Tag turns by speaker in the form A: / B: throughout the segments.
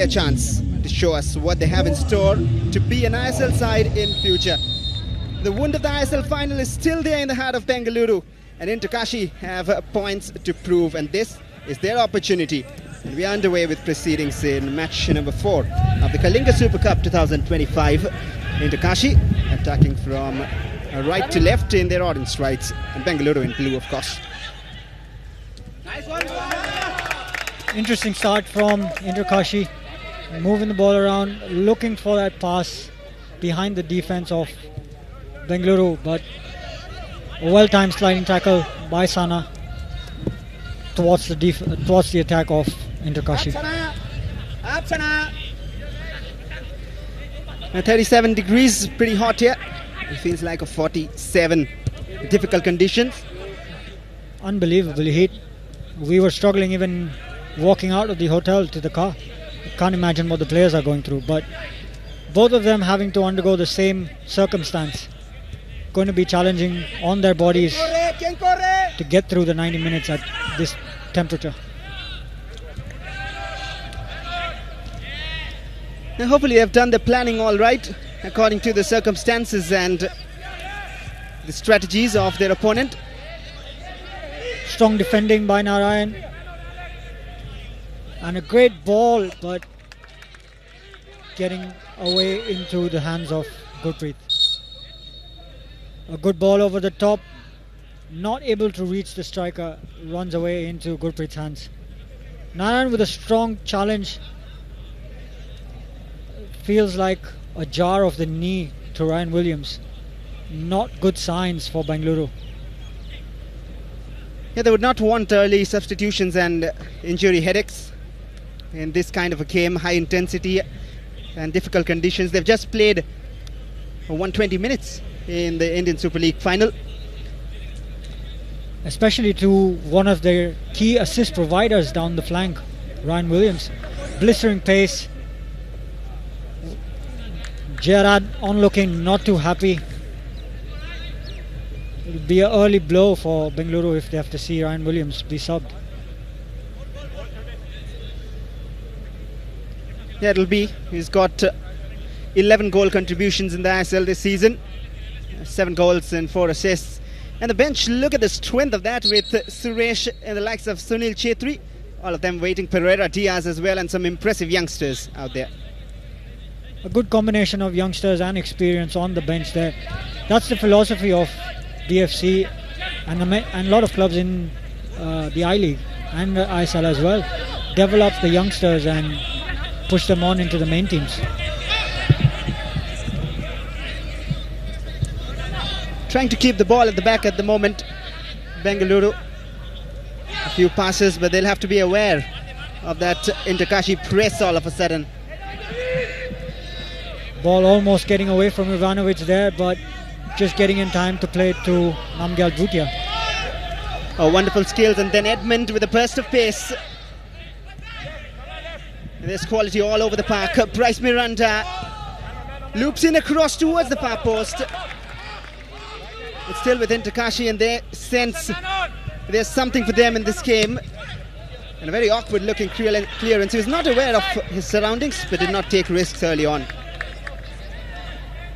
A: A chance to show us what they have in store to be an ISL side in future. The wound of the ISL final is still there in the heart of Bengaluru, and Kashi have points to prove, and this is their opportunity. And we are underway with proceedings in match number 4 of the Kalinga Super Cup 2025. Kashi attacking from right to left in their orange stripes, and Bengaluru in blue, of course.
B: Interesting start from Kashi, moving the ball around, looking for that pass behind the defense of Bengaluru, but a well-timed sliding tackle by Sana towards the attack of Kashi.
A: 37 degrees, pretty hot here. It feels like a 47. Difficult conditions.
B: Unbelievable heat. We were struggling even walking out of the hotel to the car. I can't imagine what the players are going through, but both of them having to undergo the same circumstance. Going to be challenging on their bodies to get through the 90 minutes at this temperature.
A: Now hopefully they've done the planning all right according to the circumstances and the strategies of their opponent.
B: Strong defending by Narayan. And a great ball, but getting away into the hands of Gurpreet. A good ball over the top, not able to reach the striker, runs away into Gurpreet's hands. Narayan with a strong challenge. Feels like a jar of the knee to Ryan Williams. Not good signs for Bengaluru.
A: Yeah, they would not want early substitutions and injury headaches in this kind of a game, high intensity and difficult conditions. They've just played 120 minutes in the Indian Super League final.
B: Especially to one of their key assist providers down the flank, Ryan Williams. Blistering pace. Gerard onlooking, not too happy. It'll be an early blow for Bengaluru if they have to see Ryan Williams be subbed.
A: Yeah, it'll be. He's got 11 goal contributions in the ISL this season. 7 goals and 4 assists. And the bench, look at the strength of that with Suresh and the likes of Sunil Chetri. All of them waiting, Pereira, Diaz as well, and some impressive youngsters out there.
B: A good combination of youngsters and experience on the bench there. That's the philosophy of BFC and a lot of clubs in the I-League and the ISL as well. Develop the youngsters and push them on into the main teams.
A: Trying to keep the ball at the back at the moment, Bengaluru. A few passes, but they'll have to be aware of that Kashi press all of a sudden.
B: Ball almost getting away from Ivanovic there, but just getting in time to play it to Namgyal Bhutia.
A: Oh, wonderful skills, and then Edmund with a burst of pace. There's quality all over the park. Bryce Miranda loops in across towards the far post. It's still with Kashi, and they sense there's something for them in this game. And a very awkward looking clearance. He was not aware of his surroundings, but did not take risks early on.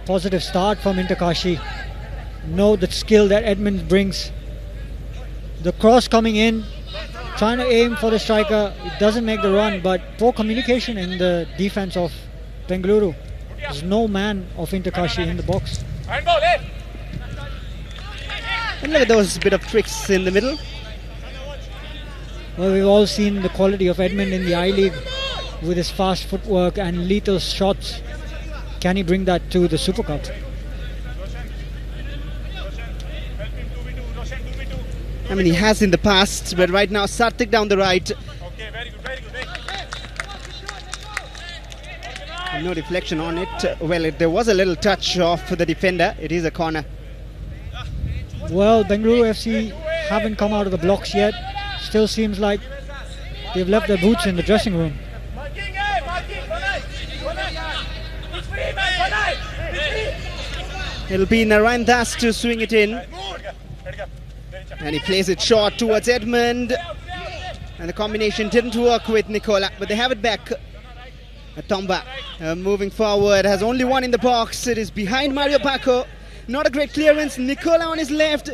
B: Positive start from Kashi. Know the skill that Edmund brings. The cross coming in, trying to aim for the striker. It doesn't make the run, but poor communication in the defense of Bengaluru. There's no man of Kashi in the box.
A: And look at those bit of tricks in the middle.
B: Well, we've all seen the quality of Edmund in the I-League with his fast footwork and lethal shots. Can he bring that to the Super Cup?
A: I mean, he has in the past, but right now Sarthik down the right.
C: Okay, very good.
A: And no deflection on it. Well, there was a little touch off the defender. It is a corner.
B: Well, Bengaluru FC haven't come out of the blocks yet. Still seems like they've left their boots in the dressing room.
A: It'll be Narayan Das to swing it in. And he plays it short towards Edmund. And the combination didn't work with Nicola, but they have it back. Tomba moving forward, has only one in the box. It is behind Mario Paco. Not a great clearance. Nicola on his left.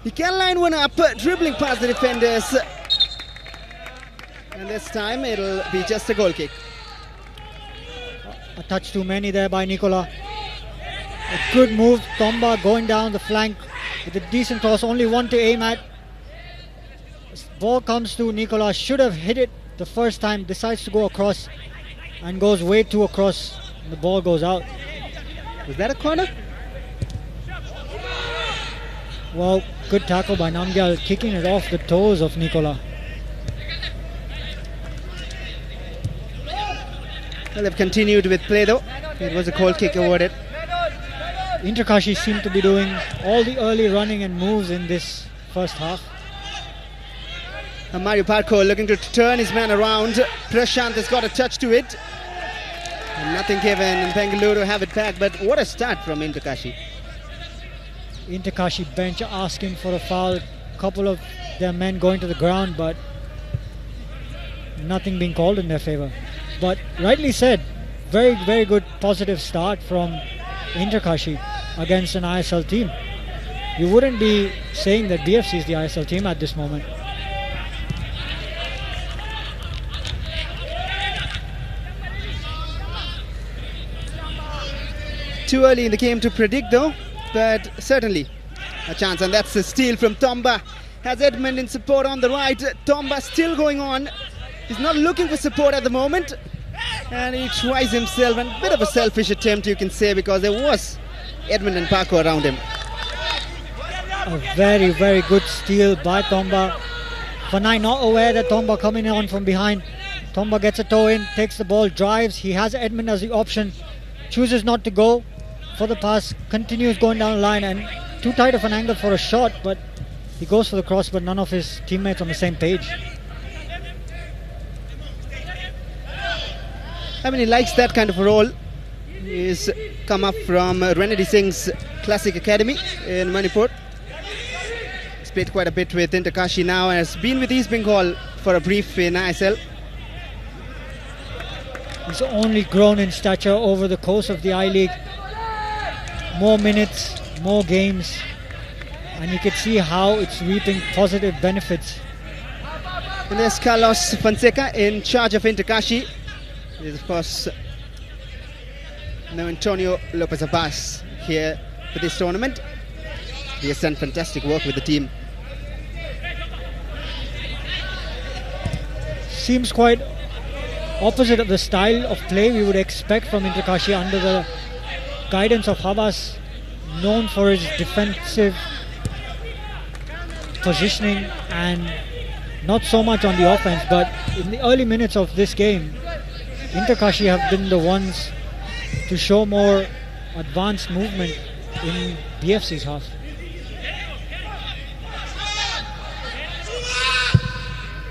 A: He can line one up, dribbling past the defenders. And this time it'll be just a goal kick.
B: A touch too many there by Nicola. A good move. Tomba going down the flank with a decent cross. Only one to aim at. Ball comes to Nicola. Should have hit it the first time. Decides to go across and goes way too across. And the ball goes out.
A: Was that a corner?
B: Well, good tackle by Namgyal, kicking it off the toes of Nicola.
A: Well, they've continued with play though. It was a goal kick awarded.
B: Interkashi seemed to be doing all the early running and moves in this first half.
A: And Mario Parco looking to turn his man around. Prashant has got a touch to it. And nothing given, and Bengaluru have it back. But what a start from Interkashi.
B: Interkashi bench asking for a foul. Couple of their men going to the ground, but nothing being called in their favor. But rightly said, very, very good positive start from Interkashi against an ISL team. You wouldn't be saying that BFC is the ISL team at this moment.
A: Too early in the game to predict though, but certainly a chance, and that's a steal from Tomba. Has Edmund in support on the right. Tomba still going on. He's not looking for support at the moment, and he tries himself, and a bit of a selfish attempt you can say, because there was Edmund and Paco around him.
B: A very, very good steal by Tomba. Fanai not aware that Tomba coming on from behind. Tomba gets a toe in, takes the ball, drives. He has Edmund as the option, chooses not to go for the pass, continues going down the line, and too tight of an angle for a shot, but he goes for the cross, but none of his teammates on the same page.
A: I mean, he likes that kind of a role. He's come up from Renedy Singh's Classic Academy in Manipur. He's played quite a bit with Interkashi now and has been with East Bengal for a brief in ISL.
B: He's only grown in stature over the course of the I-League. More minutes, more games, and you can see how it's reaping positive benefits.
A: And there's Carlos Fonseca in charge of Interkashi. There's of course now Antonio Lopez Abbas here for this tournament. He has done fantastic work with the team.
B: Seems quite opposite of the style of play we would expect from Interkashi under the guidance of Habas, known for his defensive positioning and not so much on the offense. But in the early minutes of this game, Interkashi have been the ones to show more advanced movement in BFC's half.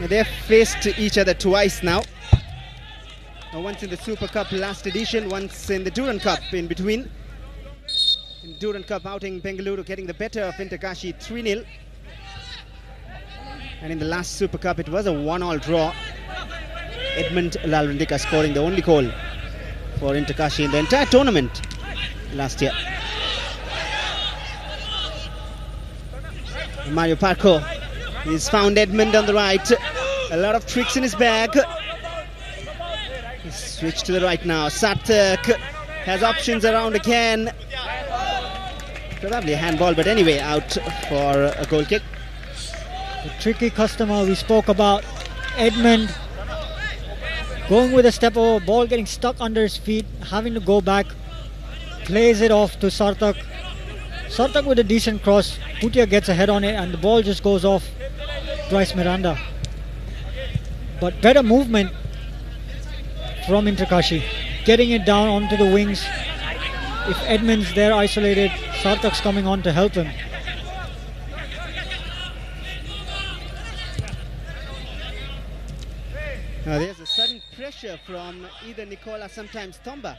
A: They've faced each other twice now. Once in the Super Cup last edition, once in the Durand Cup in between. In Durand Cup outing, Bengaluru getting the better of Interkashi 3-0. And in the last Super Cup, it was a 1-1 draw. Edmund Lalrandika scoring the only goal for Interkashi in the entire tournament last year. Mario Parco, he's found Edmund on the right. A lot of tricks in his bag. Switch to the right now. Satak has options around again. Probably a handball, but anyway, out for a goal kick.
B: The tricky customer we spoke about, Edmund, going with a step over, ball getting stuck under his feet, having to go back, plays it off to Sartak. Sartak with a decent cross. Putia gets a head on it, and the ball just goes off Bryce Miranda. But better movement from Interkashi, getting it down onto the wings. If Edmund's there isolated, Sartak's coming on to help him.
A: Now there's a sudden pressure from either Nicola, sometimes Tomba.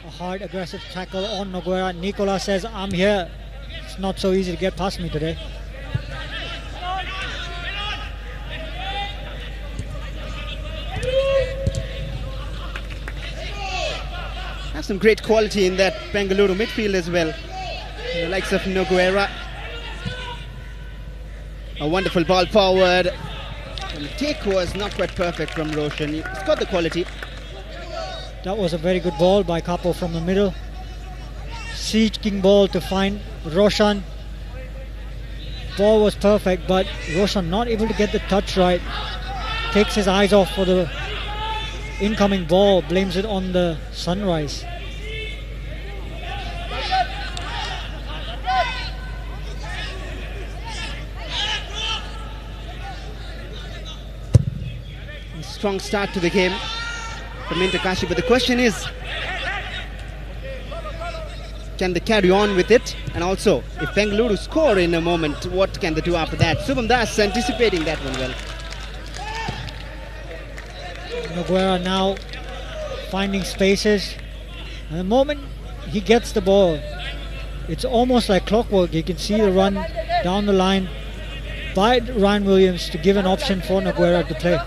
B: A hard, aggressive tackle on Noguera. Nicola says, I'm here. It's not so easy to get past me today.
A: have some great quality in that Bengaluru midfield as well. The likes of Noguera. A wonderful ball forward. And the take was not quite perfect from Roshan. He's got the quality.
B: That was a very good ball by Capo from the middle. Seeking ball to find Roshan. Ball was perfect, but Roshan not able to get the touch right. Takes his eyes off for the incoming ball, blames it on the sunrise.
A: A strong start to the game from Kashi, but the question is, can they carry on with it? And also, if Bengaluru score in a moment, what can they do after that? Subham Das anticipating that one well.
B: Noguera now finding spaces. And the moment he gets the ball, it's almost like clockwork. You can see the run down the line by Ryan Williams to give an option for Noguera to play.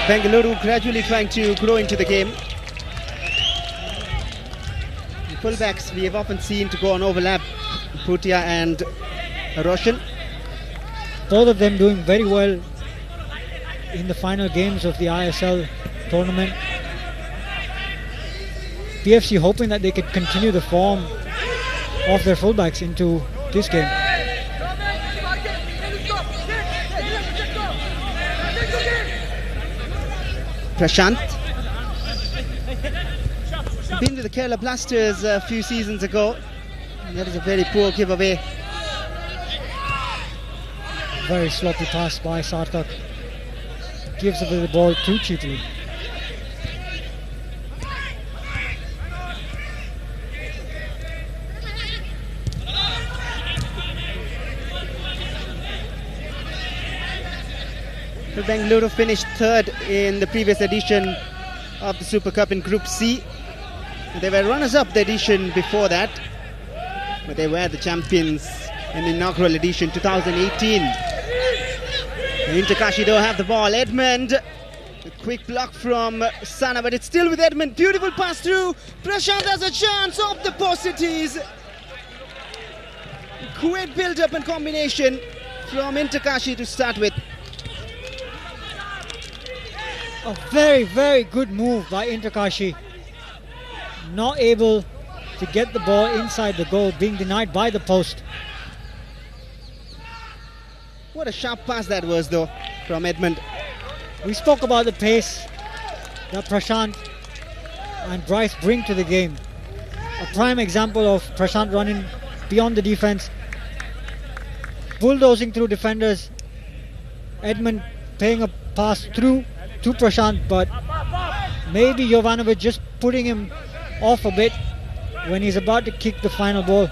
A: Bengaluru gradually trying to grow into the game. The fullbacks we have often seen to go on overlap, Bhutia and Roshan.
B: Both of them doing very well in the final games of the ISL tournament. PFC hoping that they could continue the form of their fullbacks into this game.
A: Prashant. Been with the Kerala Blasters a few seasons ago. And that is a very poor giveaway.
B: Very sloppy pass by Sarthak. Gives away the ball too cheaply.
A: Bengaluru finished third in the previous edition of the Super Cup in Group C. They were runners-up the edition before that, but they were the champions in the inaugural edition 2018. Kashi though have the ball. Edmund, a quick block from Sana, but it's still with Edmund. Beautiful pass through. Prashant has a chance off the post it is. Great build-up and combination from Kashi to start with.
B: A very, very good move by Kashi. Not able to get the ball inside the goal, being denied by the post.
A: What a sharp pass that was though from Edmund.
B: We spoke about the pace that Prashant and Bryce bring to the game. A prime example of Prashant running beyond the defense, bulldozing through defenders. Edmund paying a pass through to Prashant, but maybe Jovanovic just putting him off a bit when he's about to kick the final ball.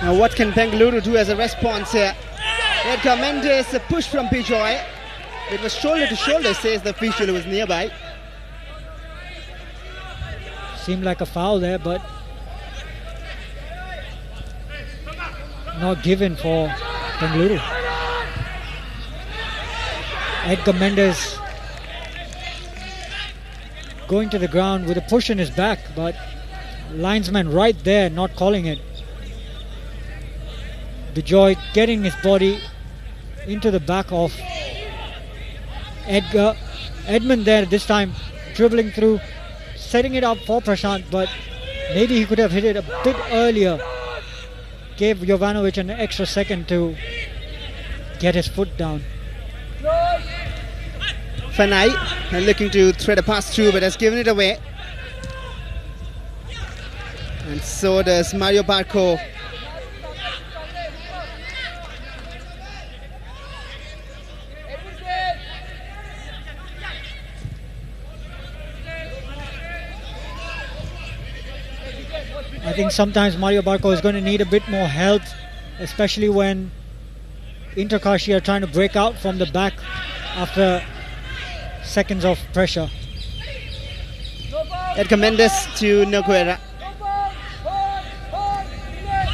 A: Now what can Bengaluru do as a response here? Edgar Mendes, a push from Bijoy. It was shoulder to shoulder, says the official who was nearby.
B: Seemed like a foul there, but not given for Bengaluru. Edgar Mendes going to the ground with a push in his back, but linesman right there not calling it. Bijoy getting his body into the back of Edgar. Edmund there this time dribbling through, setting it up for Prashant, but maybe he could have hit it a bit earlier. Gave Jovanovic an extra second to get his foot down.
A: Fanai looking to thread a pass through, but has given it away. And so does Mario Barco.
B: I think sometimes Mario Barco is going to need a bit more help, especially when Kashi are trying to break out from the back after seconds of pressure.
A: Edgar Mendes to Noguera.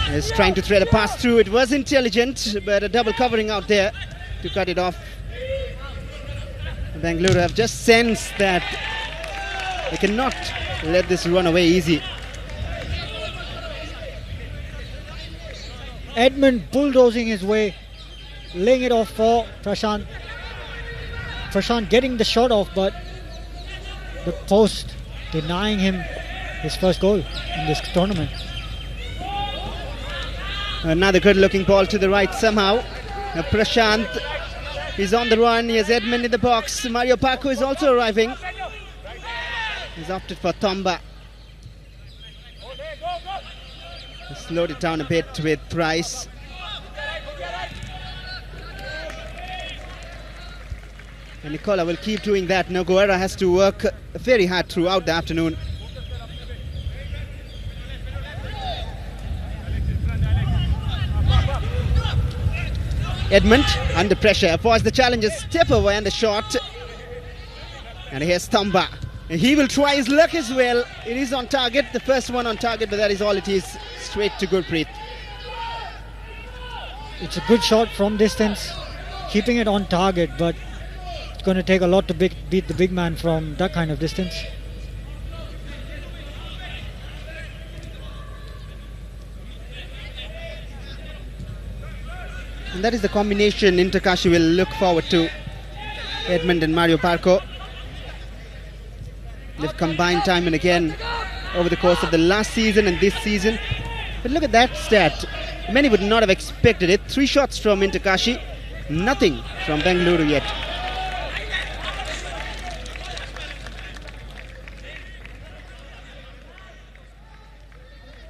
A: Is trying to thread a pass through. It was intelligent, but a double covering out there to cut it off. Bengaluru have just sensed that they cannot let this run away easy.
B: Edmund bulldozing his way, laying it off for Prashant. Prashant getting the shot off, but the post denying him his first goal in this tournament.
A: Another good looking ball to the right somehow. Now Prashant is on the run. He has Edmund in the box. Mario Parko is also arriving. He's opted for Tomba. He slowed it down a bit with Price. And Nicola will keep doing that. Noguera has to work very hard throughout the afternoon. Edmund under pressure, avoids the challenges, step away and the shot. And here's Tomba. He will try his luck as well. It is on target, the first one on target, but that is all it is. Straight to Gurpreet.
B: It's a good shot from distance, keeping it on target, but it's going to take a lot to beat the big man from that kind of distance.
A: And that is the combination Interkashi will look forward to. Edmund and Mario Parko. They've combined time and again over the course of the last season and this season. But look at that stat. Many would not have expected it. 3 shots from Interkashi, nothing from Bengaluru yet.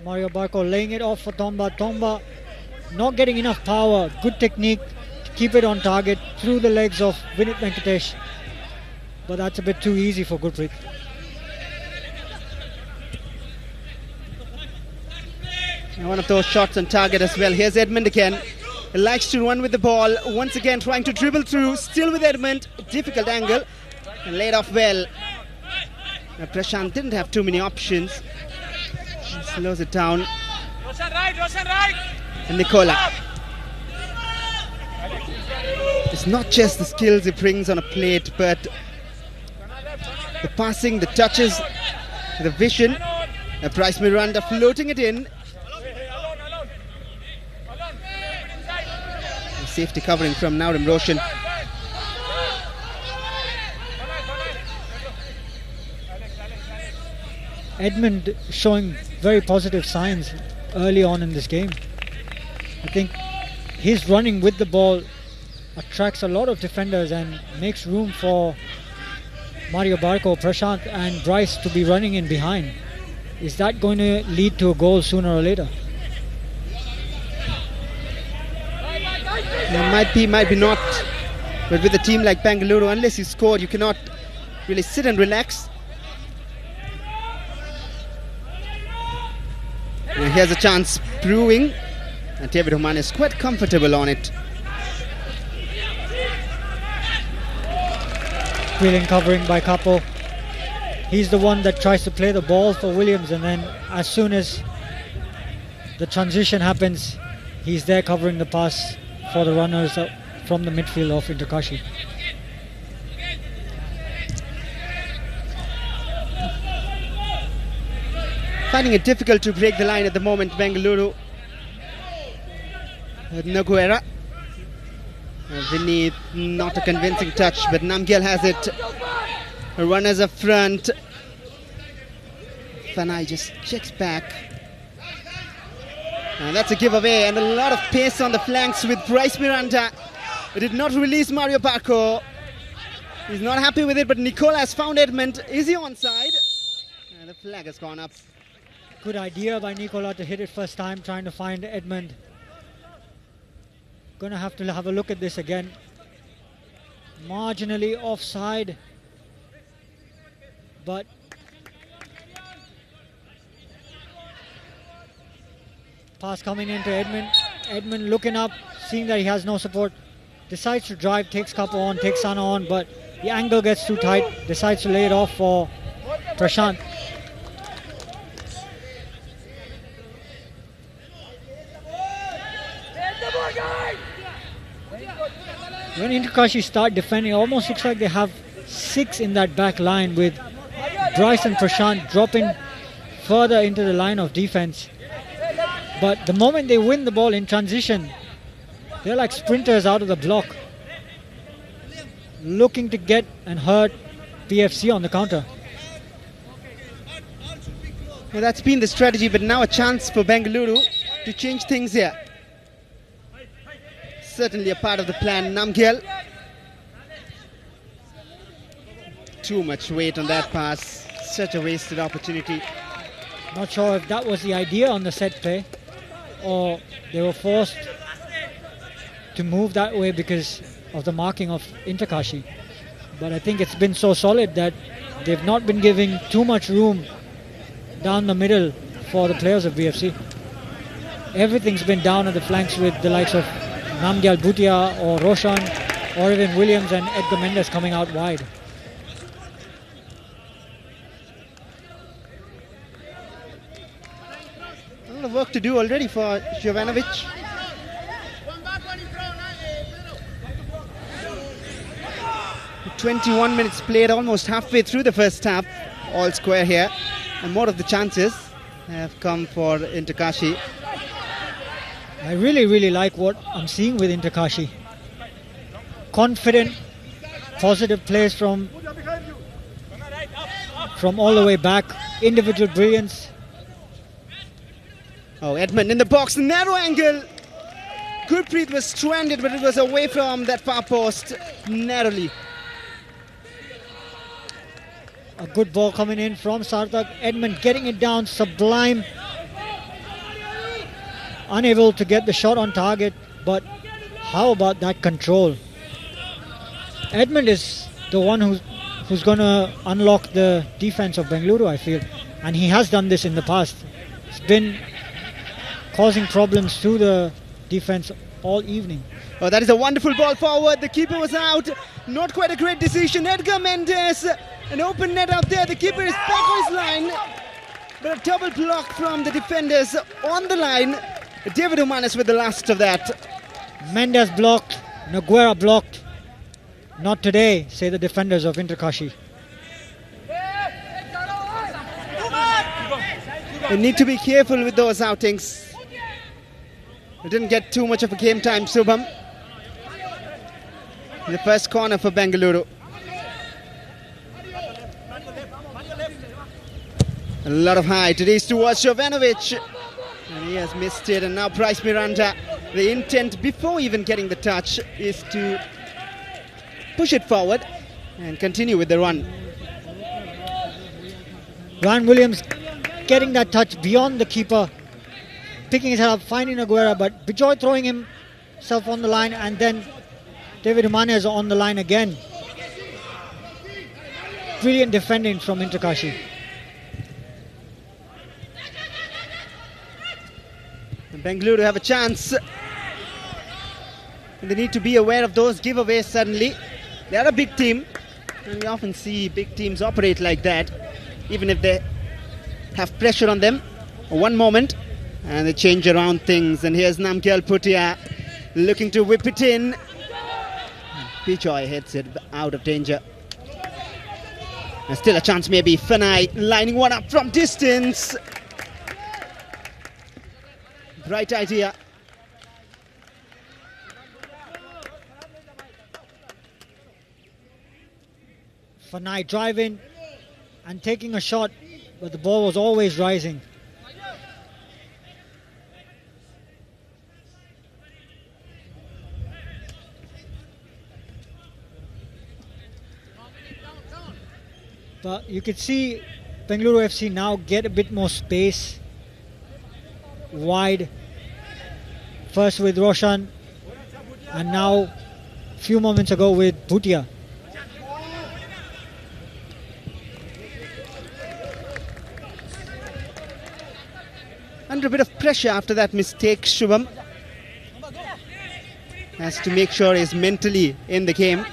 B: Mario Parko laying it off for Tomba. Tomba not getting enough power. Good technique to keep it on target through the legs of Vinit Venkatesh. But that's a bit too easy for Gurpreet.
A: One of those shots on target as well. Here's Edmund again. He likes to run with the ball. Once again trying to dribble through. Still with Edmund. Difficult angle. And laid off well. Now Prashant didn't have too many options. He slows it down. And Nicola. It's not just the skills he brings on a plate, but the passing, the touches, the vision. Now Bryce Miranda floating it in. Safety covering from Naurim Roshan.
B: Edmund showing very positive signs early on in this game. I think his running with the ball attracts a lot of defenders and makes room for Mario Parko, Prashant and Bryce to be running in behind. Is that going to lead to a goal sooner or later?
A: Might be not. But with a team like Bengaluru, unless you score, you cannot really sit and relax. And here's a chance brewing. And David Oman is quite comfortable on it.
B: Brilliant covering by Capo. He's the one that tries to play the ball for Williams, and then as soon as the transition happens, he's there covering the pass for the runners from the midfield of Interkashi.
A: Finding it difficult to break the line at the moment, Bengaluru. Noguera. Vinny, not a convincing touch, but Namgyal has it. Runners up front. Fanai just checks back. And that's a giveaway, and a lot of pace on the flanks with Bryce Miranda. It did not release Mario Parko. He's not happy with it, but Nicola has found Edmund. Is he onside? And the flag has gone up.
B: Good idea by Nicola to hit it first time, trying to find Edmund. Gonna have to have a look at this again. Marginally offside, but pass coming into Edmund. Edmund looking up, seeing that he has no support, decides to drive, takes Capo on, takes Sana on, but the angle gets too tight, decides to lay it off for Prashant. When Interkashi start defending, it almost looks like they have 6 in that back line, with Bryce and Prashant dropping further into the line of defense. But the moment they win the ball in transition, they're like sprinters out of the block, looking to get and hurt PFC on the counter.
A: Well, that's been the strategy, but now a chance for Bengaluru to change things here. Certainly a part of the plan. Namgyal. Too much weight on that pass. Such a wasted opportunity.
B: Not sure if that was the idea on the set play, or they were forced to move that way because of the marking of Interkashi. But I think it's been so solid that they've not been giving too much room down the middle for the players of BFC. Everything's been down at the flanks with the likes of Namgyal Bhutia or Roshan or even Williams and Edgar Mendes coming out wide.
A: A lot of work to do already for Jovanovic. With 21 minutes played, almost halfway through the first half. All square here. And more of the chances have come for Interkashi.
B: I really like what I'm seeing with Interkashi. Confident, positive plays from all the way back. Individual brilliance.
A: Oh, Edmund in the box, narrow angle. Gurpreet was stranded, but it was away from that far post, narrowly.
B: A good ball coming in from Sarthak. Edmund getting it down, sublime. Unable to get the shot on target, but how about that control? Edmund is the one who's going to unlock the defense of Bengaluru, I feel. And he has done this in the past. It's been causing problems to the defense all evening.
A: Oh, that is a wonderful ball forward. The keeper was out. Not quite a great decision. Edgar Mendes, an open net out there. The keeper is back on his line. But a double block from the defenders on the line. David Umanis with the last of that.
B: Mendes blocked. Noguera blocked. Not today, say the defenders of Interkashi.
A: They need to be careful with those outings. They didn't get too much of a game time, Subham. The first corner for Bengaluru. A lot of height. It is towards Jovanovic. And he has missed it. And now Bryce Miranda. The intent before even getting the touch is to push it forward and continue with the run.
B: Ryan Williams getting that touch beyond the keeper, picking his head up, finding Aguera, but Bijoy throwing himself on the line, and then David Jimenez on the line again. Brilliant defending from Interkashi.
A: And Bengaluru have a chance. And they need to be aware of those giveaways suddenly. They are a big team, and we often see big teams operate like that, even if they have pressure on them one moment and they change around things. And here's Namgyal Bhutia looking to whip it in. Bijoy hits it out of danger. And still a chance, maybe Fanai lining one up from distance. Bright idea.
B: Fanai driving and taking a shot, but the ball was always rising. But you could see Bengaluru FC now get a bit more space wide. First with Roshan, and now a few moments ago with Bhutia.
A: Under a bit of pressure after that mistake, Shubham has to make sure he's mentally in the game.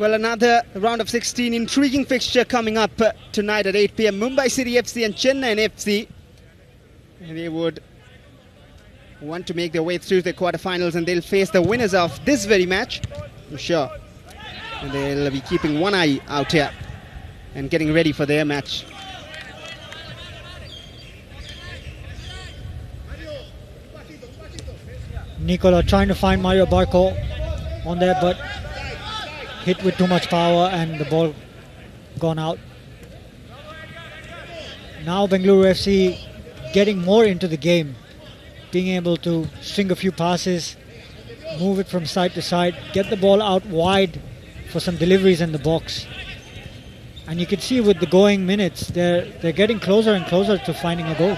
A: Well, another round of 16 intriguing fixture coming up tonight at 8 p.m. Mumbai City FC and Chennai FC. They would want to make their way through the quarterfinals, and they'll face the winners of this very match, I'm sure. And they'll be keeping one eye out here and getting ready for their match.
B: Nicola trying to find Mario Barco on there, but hit with too much power and the ball gone out. Now Bengaluru FC getting more into the game, being able to string a few passes, move it from side to side, get the ball out wide for some deliveries in the box. And you can see with the going minutes, they're getting closer and closer to finding a goal.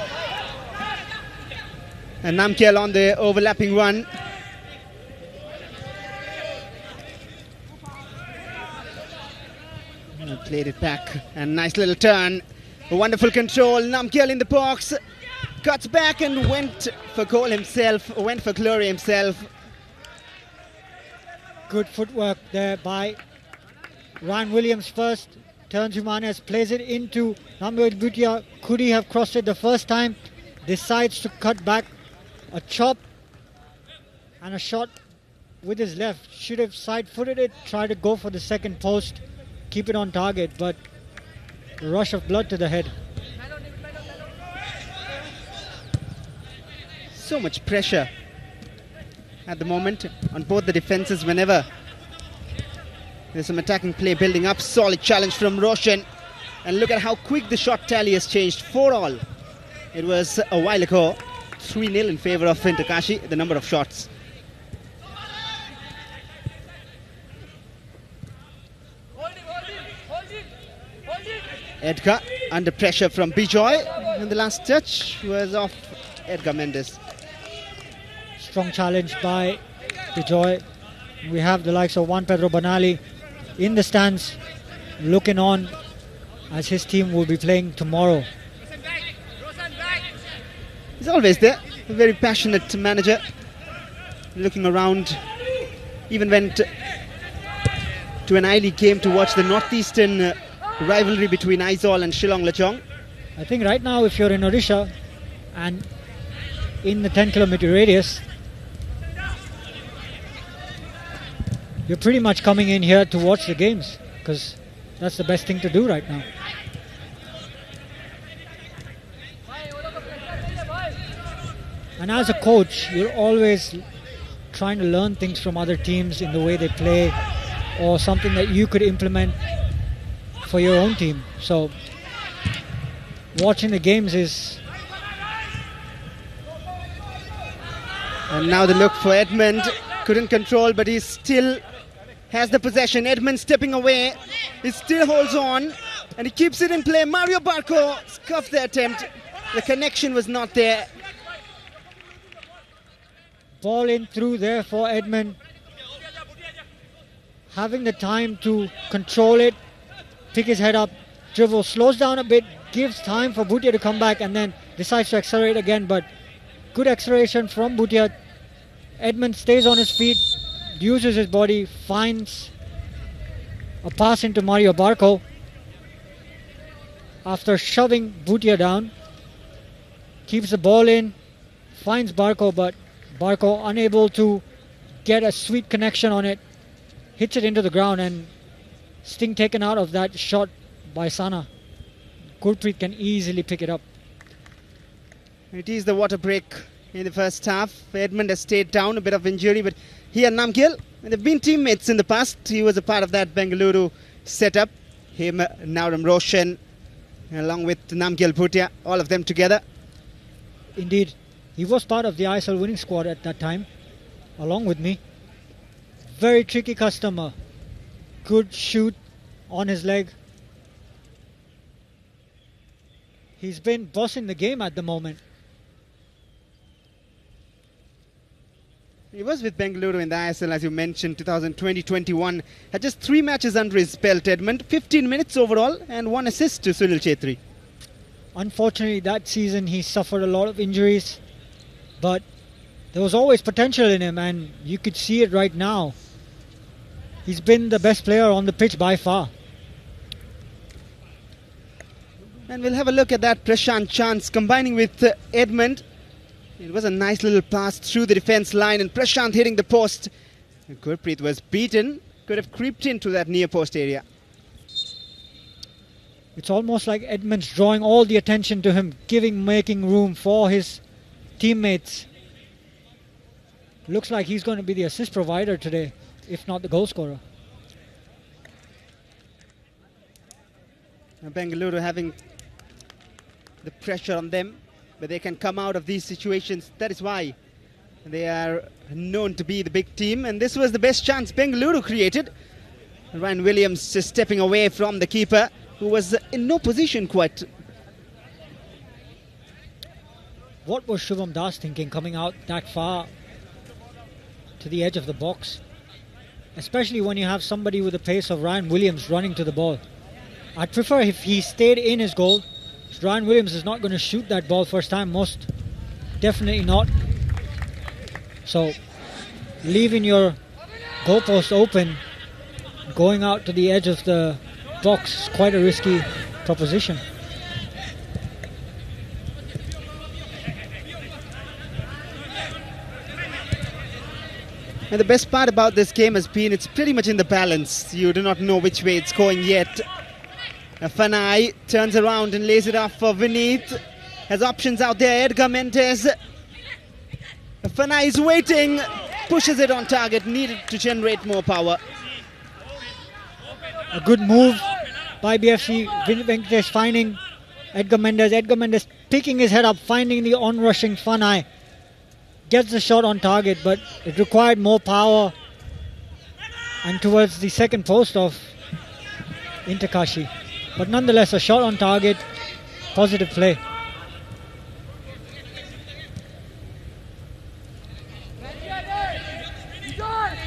A: And Namkyal on the overlapping run. And played it back, and nice little turn. A wonderful control. Namkyal in the box, cuts back and went for goal himself, went for glory himself.
B: Good footwork there by Ryan Williams first. Turns Jimenez, plays it into Namkyal Bhutia. Could he have crossed it the first time? Decides to cut back. A chop and a shot with his left. Should have side-footed it, try to go for the second post, keep it on target, but a rush of blood to the head.
A: So much pressure at the moment on both the defenses whenever there's some attacking play building up. Solid challenge from Roshan, and look at how quick the shot tally has changed. 4-all. It was a while ago. 3-0 in favour of Kashi, the number of shots. Edgar under pressure from Bijoy, and the last touch was off Edgar Mendes.
B: Strong challenge by Bijoy. We have the likes of Juan Pedro Banali in the stands looking on as his team will be playing tomorrow.
A: He's always there, a very passionate manager, looking around. Even went to an I-League game to watch the northeastern rivalry between Aizawl and Shillong Lechong.
B: I think right now if you're in Odisha and in the 10-kilometer radius, you're pretty much coming in here to watch the games, because that's the best thing to do right now. And as a coach, you're always trying to learn things from other teams in the way they play, or something that you could implement for your own team. So watching the games is...
A: And now the look for Edmund. Couldn't control, but he still has the possession. Edmund stepping away. He still holds on, and he keeps it in play. Mario Barco scuffed the attempt. The connection was not there.
B: Ball in through there for Edmund. Having the time to control it, pick his head up, dribble, slows down a bit, gives time for Bhutia to come back, and then decides to accelerate again. But good acceleration from Bhutia. Edmund stays on his feet, uses his body, finds a pass into Mario Barco. After shoving Bhutia down, keeps the ball in, finds Barco, but Barco unable to get a sweet connection on it, hits it into the ground, and sting taken out of that shot by Sana. Gurpreet can easily pick it up.
A: It is the water break in the first half. Edmund has stayed down, a bit of injury, but he and Namkyal, they've been teammates in the past. He was a part of that Bengaluru setup. Him, Nauram Roshan, along with Namkyal Bhutia, all of them together.
B: Indeed. He was part of the ISL winning squad at that time, along with me. Very tricky customer. Good shoot on his leg. He's been bossing the game at the moment.
A: He was with Bengaluru in the ISL, as you mentioned, 2020-21. Had just 3 matches under his belt, Edmund. 15 minutes overall and 1 assist to Sunil Chetri.
B: Unfortunately, that season he suffered a lot of injuries. But there was always potential in him, and you could see it right now. He's been the best player on the pitch by far.
A: And we'll have a look at that Prashant chance combining with Edmund. It was a nice little pass through the defense line and Prashant hitting the post. Gurpreet was beaten, could have creeped into that near post area.
B: It's almost like Edmund's drawing all the attention to him, making room for his teammates. Looks like he's going to be the assist provider today, if not the goal scorer.
A: Now Bengaluru having the pressure on them, but they can come out of these situations. That is why they are known to be the big team, and this was the best chance Bengaluru created. Ryan Williams just stepping away from the keeper, who was in no position quite.
B: What was Shubham Das thinking coming out that far to the edge of the box? Especially when you have somebody with the pace of Ryan Williams running to the ball. I'd prefer if he stayed in his goal. Ryan Williams is not going to shoot that ball first time, most definitely not. So leaving your goalpost open, going out to the edge of the box is quite a risky proposition.
A: And the best part about this game has been it's pretty much in the balance. You do not know which way it's going yet. Fanai turns around and lays it off for Vineet. Has options out there. Edgar Mendez. Fanai is waiting. Pushes it on target. Needed to generate more power.
B: A good move by BFC. Venkatesh finding Edgar Mendez. Edgar Mendez picking his head up, finding the on-rushing Fanai. Gets the shot on target, but it required more power. And towards the second post of Kashi. But nonetheless, a shot on target, positive play.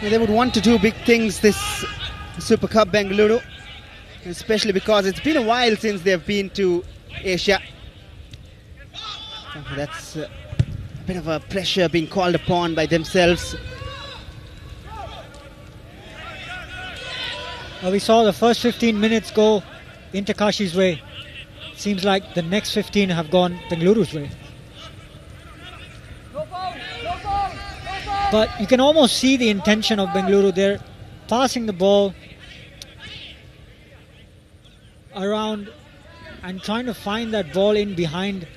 A: They would want to do big things this Super Cup Bengaluru, especially because it's been a while since they've been to Asia. That's a bit of a pressure being called upon by themselves.
B: Well, we saw the first 15 minutes go Kashi's way. Seems like the next 15 have gone Bengaluru's way. But you can almost see the intention of Bengaluru. They're passing the ball around and trying to find that ball in behind,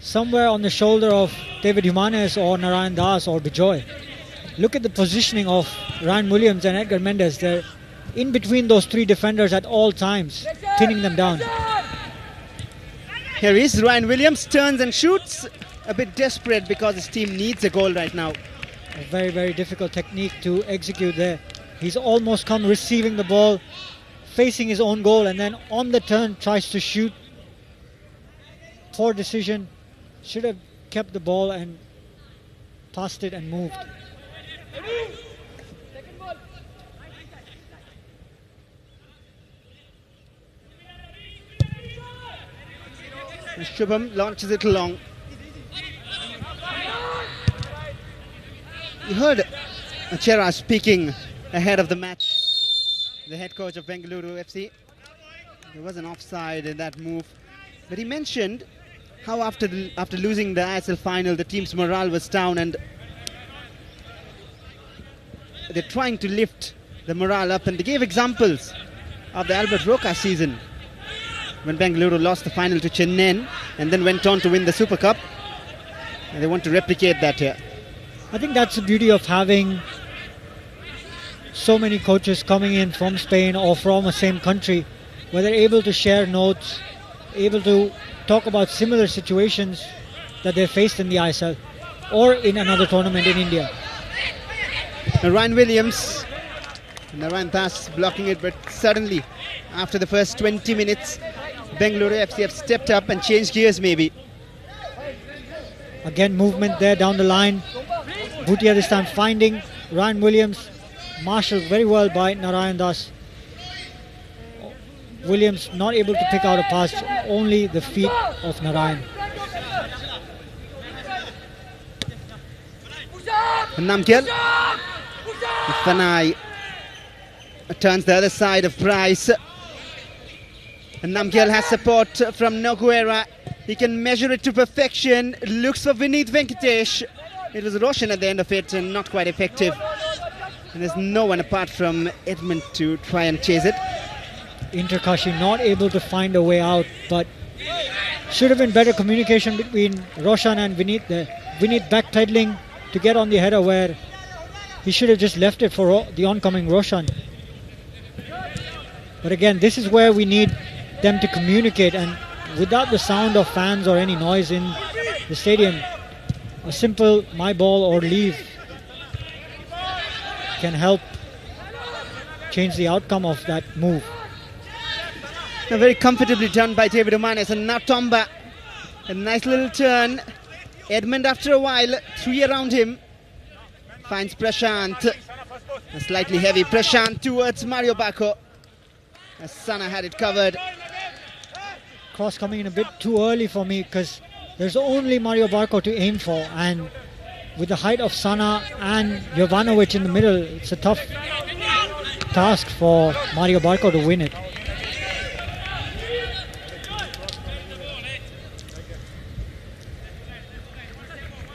B: somewhere on the shoulder of David Jimenez or Narayan Das or Bijoy. Look at the positioning of Ryan Williams and Edgar Mendez. They're in between those three defenders at all times, pinning them down.
A: Here is Ryan Williams, turns and shoots. A bit desperate because his team needs a goal right now.
B: A very, very difficult technique to execute there. He's almost come receiving the ball, facing his own goal, and then on the turn tries to shoot. Poor decision. Should have kept the ball and passed it and moved.
A: Shubham launches it long. You heard Achera speaking ahead of the match, the head coach of Bengaluru FC. There was an offside in that move, but he mentioned how after losing the ISL final, the team's morale was down and they're trying to lift the morale up, and they gave examples of the Albert Roca season when Bengaluru lost the final to Chennai and then went on to win the Super Cup, and they want to replicate that here.
B: I think that's the beauty of having so many coaches coming in from Spain or from the same country, where they're able to share notes, able to talk about similar situations that they faced in the ISL or in another tournament in India.
A: Ryan Williams, Narayan Das blocking it, but suddenly after the first 20 minutes, Bengaluru FC have stepped up and changed gears maybe.
B: Again, movement there down the line. Bhutia this time finding Ryan Williams. Marshalled very well by Narayan Das. Williams not able to pick out a pass, only the feet of Narayan.
A: Namgyal. Fanai turns the other side of Price. And Namgyal has support from Noguera. He can measure it to perfection. Looks for Vineet Venkatesh. It was Roshan at the end of it and not quite effective. And there's no one apart from Edmund to try and chase it.
B: Kashi not able to find a way out, but should have been better communication between Roshan and Vineet there. Vineet backpedaling to get on the header where he should have just left it for the oncoming Roshan. But again, this is where we need them to communicate, and without the sound of fans or any noise in the stadium, a simple my ball or leave can help change the outcome of that move.
A: Now very comfortably done by David Umanes, and now Tomba. A nice little turn. Edmund after a while, 3 around him. Finds Prashant. A slightly heavy Prashant towards Mario Bacco. As Sana had it covered.
B: Cross coming in a bit too early for me because there's only Mario Bacco to aim for, and with the height of Sana and Jovanovic in the middle, it's a tough task for Mario Bacco to win it.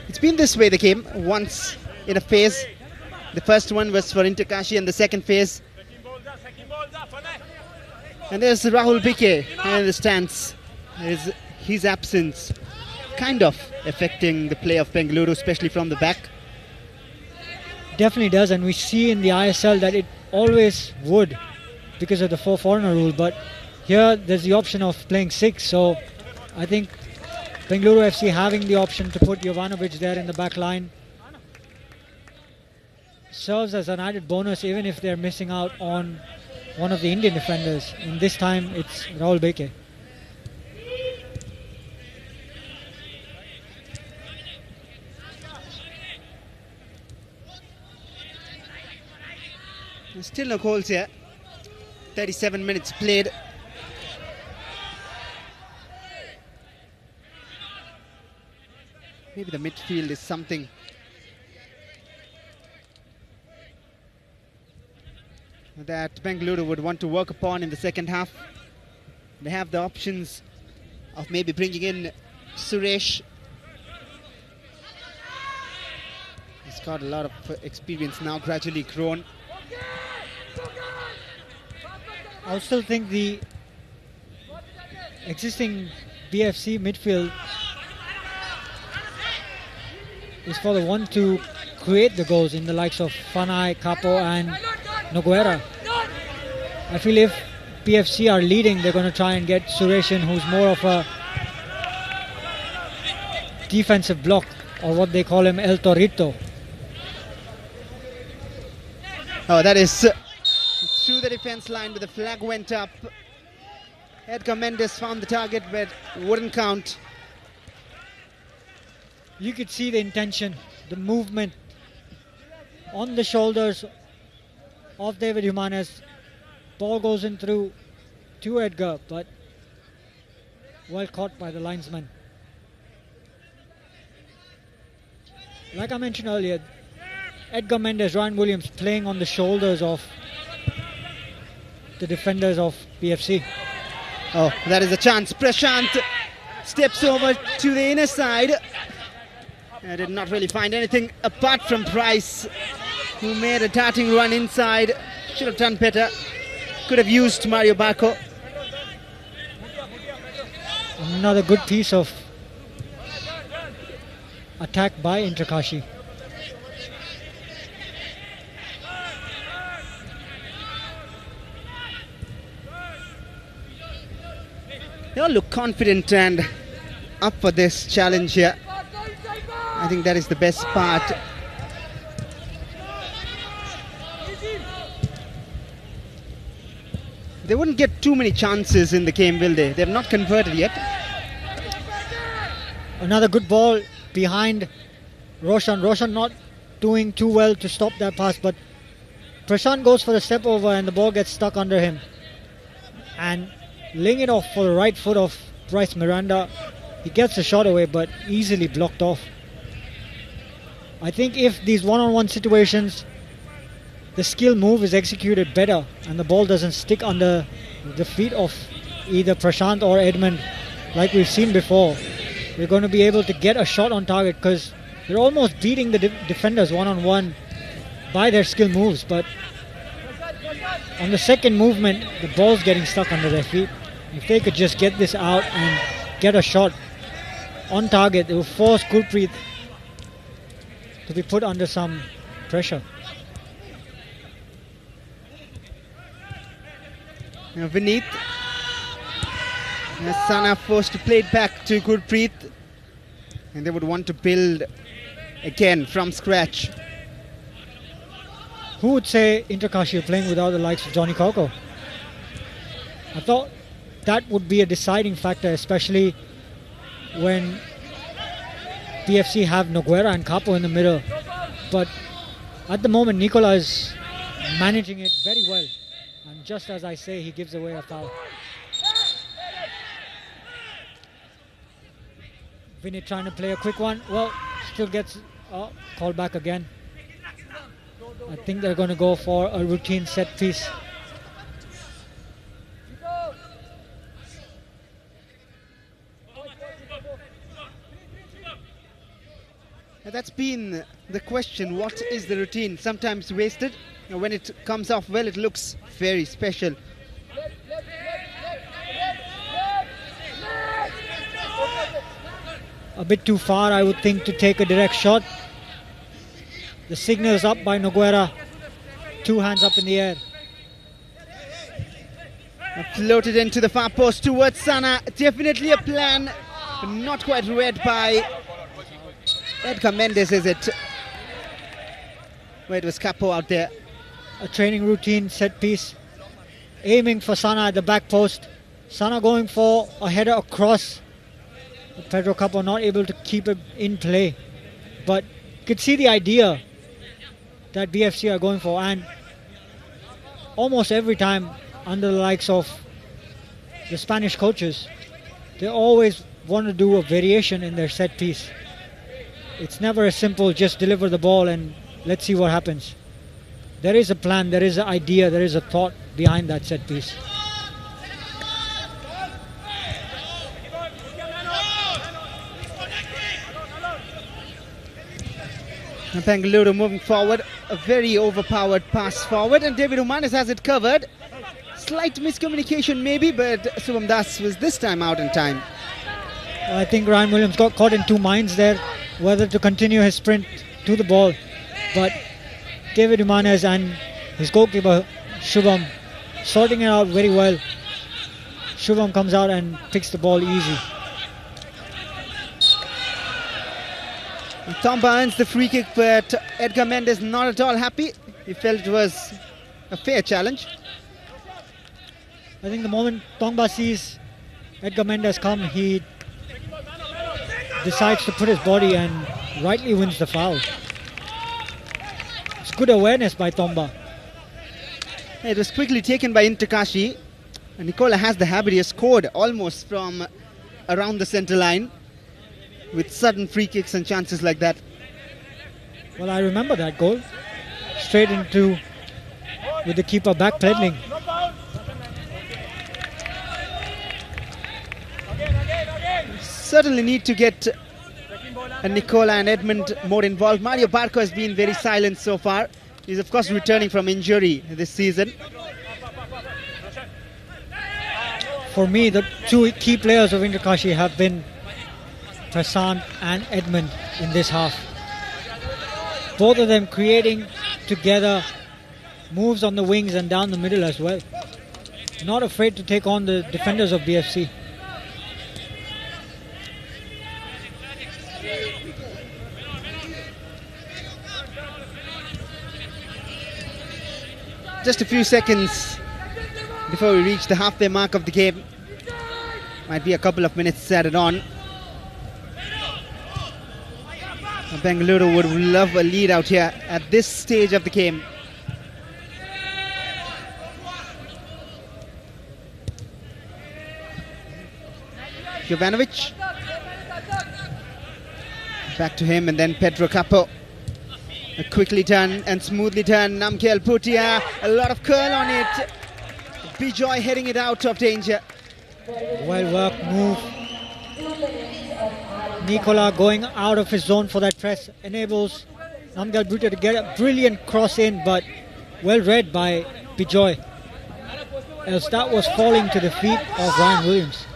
A: It's been this way the game, once in a phase. The first one was for Kashi, and the second phase. And there's Rahul Bike in the stands. His absence kind of affecting the play of Bengaluru, especially from the back.
B: Definitely does, and we see in the ISL that it always would because of the 4 foreigner rule. But here there's the option of playing 6, so I think Bengaluru FC having the option to put Jovanovic there in the back line serves as an added bonus, even if they're missing out on one of the Indian defenders. And this time it's Rahul Beke.
A: There's still no goals here. 37 minutes played. Maybe the midfield is something that Bengaluru would want to work upon in the second half. They have the options of maybe bringing in Suresh. He's got a lot of experience now, gradually grown.
B: I would still think the existing BFC midfield is for the one to create the goals in the likes of Fanai, Capo and Noguera. I feel if BFC are leading, they're going to try and get Suresh in, who's more of a defensive block, or what they call him, El Torito.
A: Oh, that is through the defense line, but the flag went up. Edgar Mendes found the target, but wouldn't count.
B: You could see the intention, the movement on the shoulders of David Jimenez. Ball goes in through to Edgar, but well caught by the linesman. Like I mentioned earlier, Edgar Mendes, Ryan Williams playing on the shoulders of the defenders of BFC.
A: Oh, that is a chance. Prashant steps over to the inner side. I did not really find anything apart from Price, who made a darting run inside. Should have done better. Could have used Mario Bacco.
B: Another good piece of attack by Kashi.
A: They all look confident and up for this challenge here. I think that is the best part. They wouldn't get too many chances in the game, will they? They have not converted yet.
B: Another good ball behind Roshan. Roshan not doing too well to stop that pass, but Prashant goes for the step over and the ball gets stuck under him. And laying it off for the right foot of Bryce Miranda. He gets the shot away, but easily blocked off. I think if these one-on-one situations the skill move is executed better and the ball doesn't stick under the feet of either Prashant or Edmund like we've seen before, we're going to be able to get a shot on target, because they're almost beating the defenders one-on-one by their skill moves. But on the second movement, the ball's getting stuck under their feet. If they could just get this out and get a shot on target, it will force Gurpreet to be put under some pressure.
A: Now Vineet. Sana forced to play it back to Gurpreet. And they would want to build again from scratch.
B: Who would say Inter-Kashi are playing without the likes of Johnny Kauko? I thought that would be a deciding factor, especially when BFC have Noguera and Capo in the middle. But at the moment, Nicola is managing it very well. And just as I say, he gives away a foul. Vinny trying to play a quick one. Well, still gets called back again. I think they're going to go for a routine set piece.
A: That's been the question. What is the routine? Sometimes wasted. And when it comes off well, it looks very special.
B: A bit too far, I would think, to take a direct shot. The signal is up by Noguera. 2 hands up in the air.
A: Floated into the far post towards Sana. Definitely a plan. Not quite read by Edgar Mendes, is it? Where it was Capo out there.
B: A training routine set piece. Aiming for Sana at the back post. Sana going for a header across. Pedro Capo not able to keep it in play. But you could see the idea that BFC are going for. And almost every time under the likes of the Spanish coaches, they always want to do a variation in their set piece. It's never as simple, just deliver the ball and let's see what happens. There is a plan, there is an idea, there is a thought behind that set piece.
A: Bengaluru moving forward, a very overpowered pass forward, and David Umanis has it covered. Slight miscommunication maybe, but Subham Das was this time out in time.
B: I think Ryan Williams got caught in two minds there, whether to continue his sprint to the ball. But David Umanis and his goalkeeper Shubham sorting it out very well. Shubham comes out and picks the ball easy.
A: Tomba earns the free kick, but Edgar Mendes not at all happy. He felt it was a fair challenge.
B: I think the moment Tongba sees Edgar Mendes come, he decides to put his body and rightly wins the foul. It's good awareness by Tomba.
A: It was quickly taken by Inter-Kashi. And Nicola has the habit. He has scored almost from around the centre line with sudden free kicks and chances like that.
B: Well, I remember that goal. Straight into with the keeper back pedaling.
A: Certainly need to get Nicola and Edmund more involved. Mario Barco has been very silent so far. He's of course returning from injury this season.
B: For me, the two key players of Inter-Kashi have been Prasant and Edmund in this half. Both of them creating together moves on the wings and down the middle as well. Not afraid to take on the defenders of BFC.
A: Just a few seconds before we reach the halfway mark of the game. Might be a couple of minutes added on. Bengaluru would love a lead out here at this stage of the game. Jovanovic. Back to him and then Pedro Capo. Quickly done and smoothly done. Namkhel Putia, a lot of curl on it. Bijoy heading it out of danger.
B: Well worked move. Nicola going out of his zone for that press enables Namkhel Putia to get a brilliant cross in, but well read by Bijoy. Else that was falling to the feet of Ryan Williams.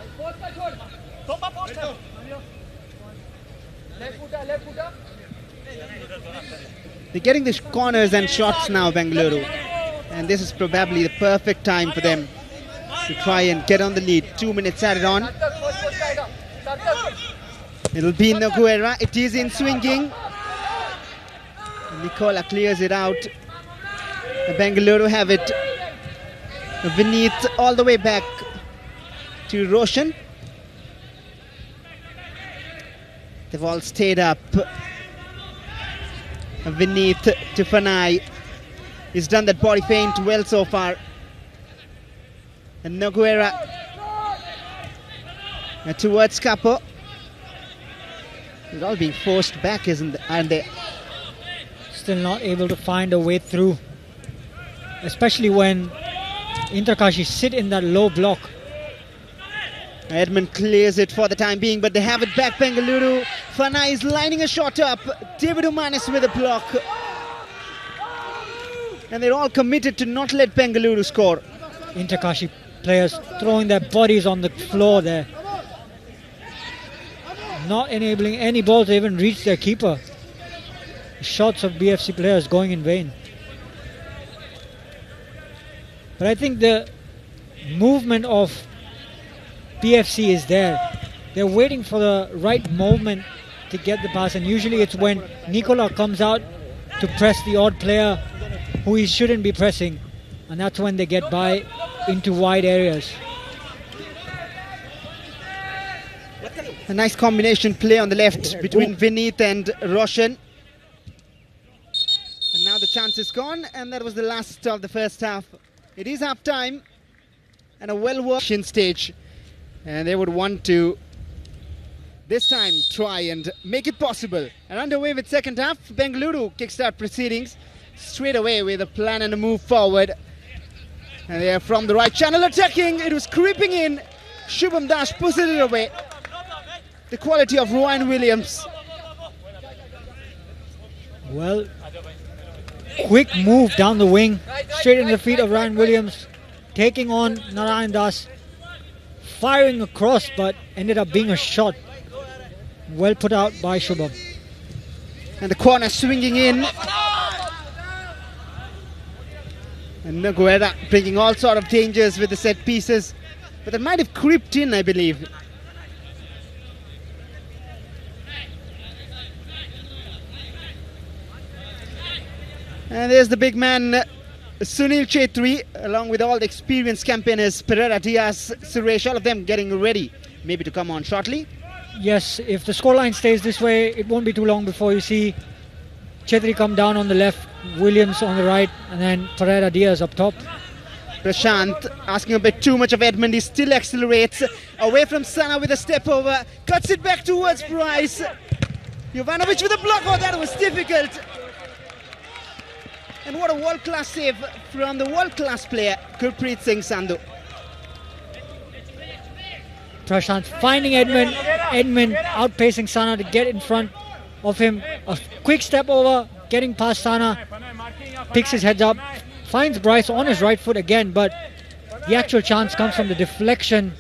A: They're getting the corners and shots now, Bengaluru. And this is probably the perfect time for them to try and get on the lead. 2 minutes added on. It'll be Noguera. It is in swinging. Nicola clears it out. Bengaluru have it. Vineet all the way back to Roshan. They've all stayed up. Vineet to Fanai. He's done that body feint well so far. And Noguera towards Capo. It's all being forced back, aren't they?
B: Still not able to find a way through. Especially when Interkashi sit in that low block.
A: Edmund clears it for the time being, but they have it back, Bengaluru. Fanai is lining a shot up. David Umanis with a block. And they're all committed to not let Bengaluru score.
B: Interkashi players throwing their bodies on the floor there. Not enabling any ball to even reach their keeper. Shots of BFC players going in vain. But I think the movement of BFC is there. They're waiting for the right moment to get the pass, and usually it's when Nicola comes out to press the odd player who he shouldn't be pressing, and that's when they get by into wide areas.
A: A nice combination play on the left between Vineet and Roshan. And now the chance is gone, and that was the last of the first half. It is half time and a well-worked stage. And they would want to, this time, try and make it possible. And underway with second half, Bengaluru kickstart proceedings straight away with a plan and a move forward. And they are from the right channel attacking. It was creeping in. Shubham Dash pushes it away. The quality of Ryan Williams.
B: Well, quick move down the wing, straight in the feet of Ryan Williams, taking on Narayan Das. Firing across, but ended up being a shot. Well put out by Shubham.
A: And the corner swinging in. And Noguera bringing all sort of dangers with the set pieces. But that might have creeped in, I believe. And there's the big man, Sunil Chetri, along with all the experienced campaigners, Pereira, Diaz, Suresh, all of them getting ready, maybe to come on shortly.
B: Yes, if the scoreline stays this way, it won't be too long before you see Chetri come down on the left, Williams on the right, and then Pereira, Diaz up top.
A: Prashant asking a bit too much of Edmund. He still accelerates away from Sana with a step over, cuts it back towards Bryce. Jovanovic with a block. Oh, that was difficult. And what a world-class save from the world-class player, Gurpreet Singh Sandhu.
B: Prashant finding Edmund. Edmund outpacing Sana to get in front of him. A quick step over, getting past Sana. Picks his heads up. Finds Bryce on his right foot again, but the actual chance comes from the deflection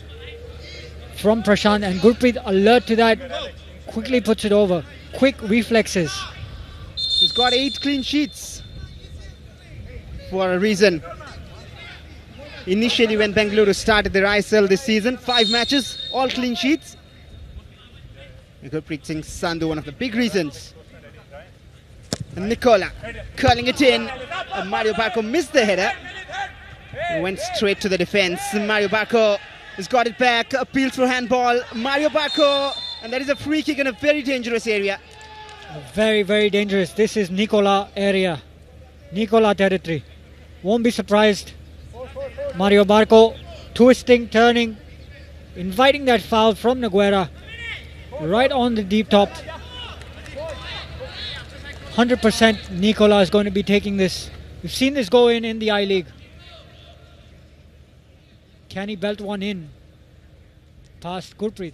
B: from Prashant. And Gurpreet, alert to that, quickly puts it over. Quick reflexes.
A: He's got 8 clean sheets. For a reason. Initially when Bengaluru started their ISL this season, 5 matches, all clean sheets. Gurpreet Singh Sandhu, one of the big reasons. And Nicola curling it in. Mario Barco missed the header. He went straight to the defense. Mario Barco has got it back, appeals for handball. Mario Barco, and that is a free kick in a very dangerous area.
B: Very, very dangerous. This is Nicola area. Nicola territory. Won't be surprised. Mario Barco twisting, turning, inviting that foul from Noguera right on the deep top. 100% Nicola is going to be taking this. We've seen this go in the I-League. Can he belt one in past Gurpreet?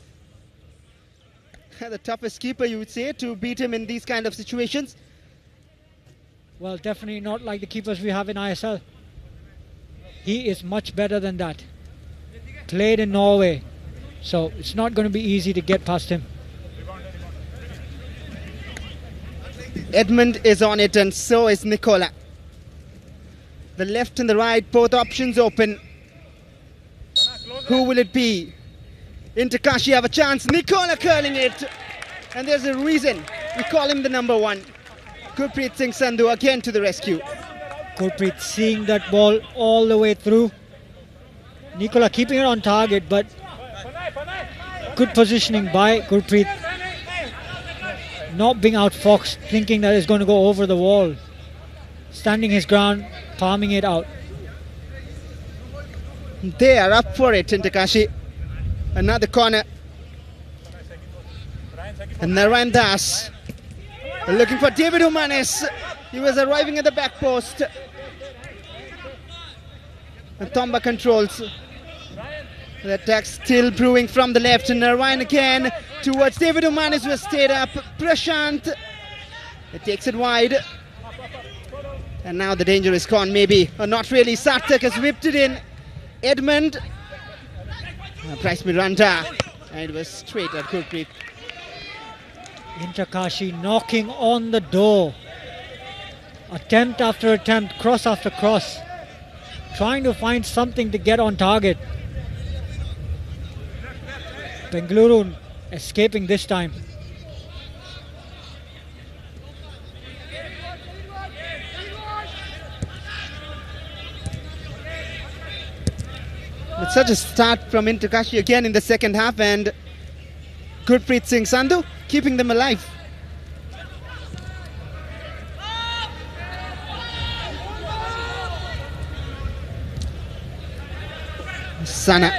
A: The toughest keeper, you would say, to beat him in these kind of situations?
B: Well, definitely not like the keepers we have in ISL. He is much better than that. Played in Norway, so it's not going to be easy to get past him.
A: Edmund is on it, and so is Nicola. The left and the right, both options open. Who will it be? Kashi have a chance. Nicola curling it. And there's a reason we call him the number one. Gurpreet Singh Sandhu again to the rescue.
B: Gurpreet seeing that ball all the way through. Nicola keeping it on target, but good positioning by Gurpreet. Not being outfoxed, thinking that it's going to go over the wall. Standing his ground, palming it out.
A: They are up for it, Kashi. Another corner. And Narayan Das looking for David Humanes. He was arriving at the back post. And Tomba controls. The attack still brewing from the left. And Narayan again towards David Humanes, who has stayed up. Prashant. It takes it wide. And now the danger is gone, maybe. Or not really. Sarthak has whipped it in. Edmund. Price Miranda. And it was straight at Gurpreet.
B: Kashi knocking on the door. Attempt after attempt, cross after cross. Trying to find something to get on target. Bengaluru escaping this time.
A: With such a start from Kashi again in the second half, and Gurpreet Singh Sandhu keeping them alive. Sana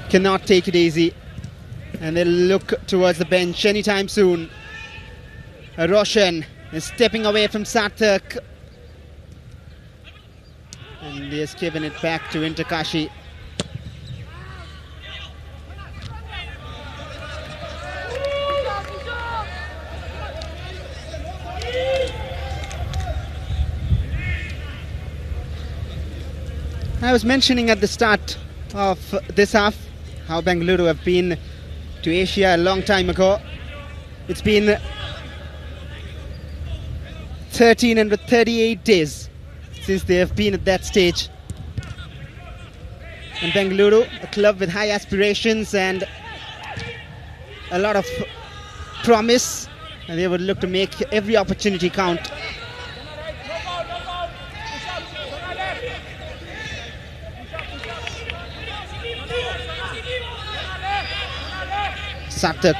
A: cannot take it easy, and they'll look towards the bench anytime soon. Roshan is stepping away from Sarthak, and he has given it back to Kashi. I was mentioning at the start of this half how Bengaluru have been to Asia a long time ago. It's been 1338 days since they have been at that stage. And Bengaluru, a club with high aspirations and a lot of promise, and they would look to make every opportunity count. Sarthak.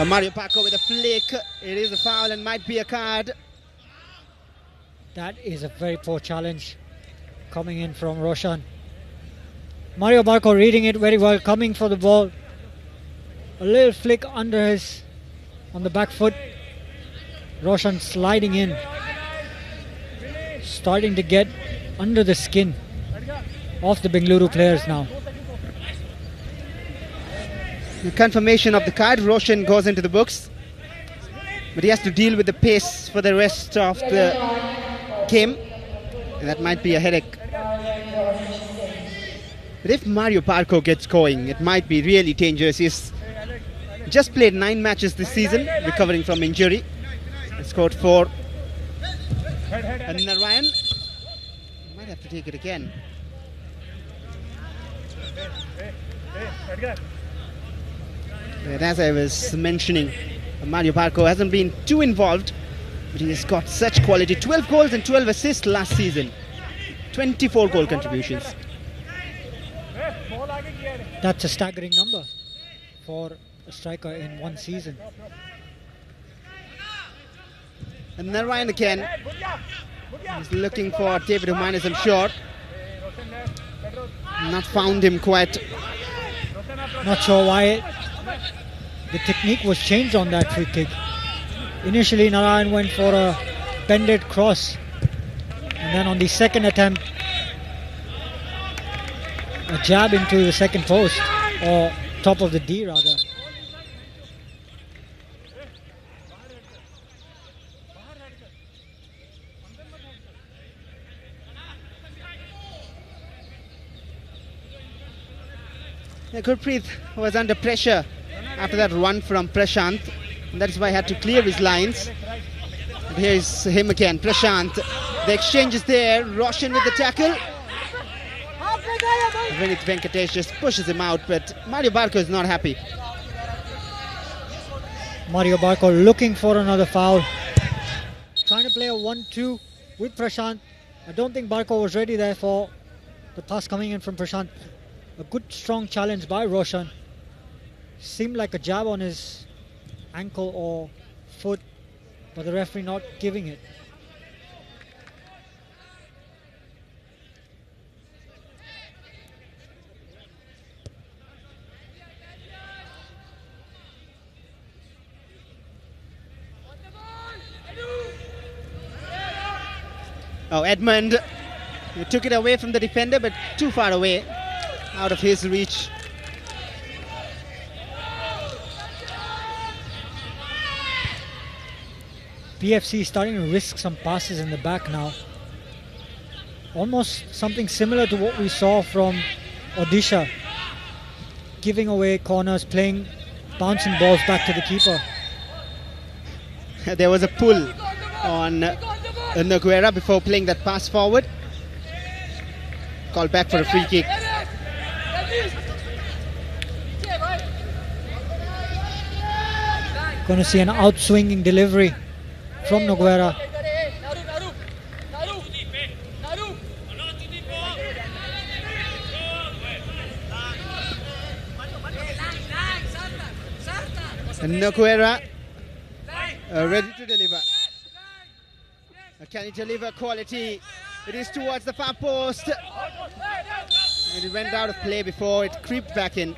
A: Mario Paco with a flick. It is a foul and might be a card.
B: That is a very poor challenge coming in from Roshan. Mario Barco reading it very well, coming for the ball. A little flick on the back foot. Roshan sliding in. Starting to get under the skin of the Bengaluru players now.
A: The confirmation of the card, Roshan goes into the books. But he has to deal with the pace for the rest of the game. And that might be a headache. But if Mario Parco gets going, it might be really dangerous. He's just played 9 matches this season, recovering from injury. He scored 4. And Narayan might have to take it again. And as I was mentioning, Mario Parco hasn't been too involved, but he has got such quality. 12 goals and 12 assists last season. 24 goal contributions.
B: That's a staggering number for a striker in one season.
A: And Narayan again. He's looking for David Humanes, I'm sure. Not found him quite.
B: Not sure why the technique was changed on that free kick. Initially, Narayan went for a bended cross, and then on the second attempt, a jab into the second post, or top of the D rather.
A: Yeah, Gurpreet was under pressure after that run from Prashant, and that's why he had to clear his lines. And here's him again, Prashant. The exchange is there. Roshan with the tackle. Vinith Venkatesh just pushes him out, but Mario Barco is not happy.
B: Mario Barco looking for another foul. Trying to play a 1-2 with Prashant. I don't think Barco was ready there for the pass coming in from Prashant. A good strong challenge by Roshan. Seemed like a jab on his ankle or foot, but the referee not giving it.
A: Oh, Edmund, he took it away from the defender, but too far away, out of his reach.
B: PFC starting to risk some passes in the back now. Almost something similar to what we saw from Odisha. Giving away corners, playing bouncing balls back to the keeper.
A: There was a pull on Noguera before playing that pass forward. Called back for a free kick.
B: Going to see an outswinging delivery from Noguera.
A: And Noguera ready to deliver. Can he deliver quality? It is towards the far post. And it went out of play before it creeped back in.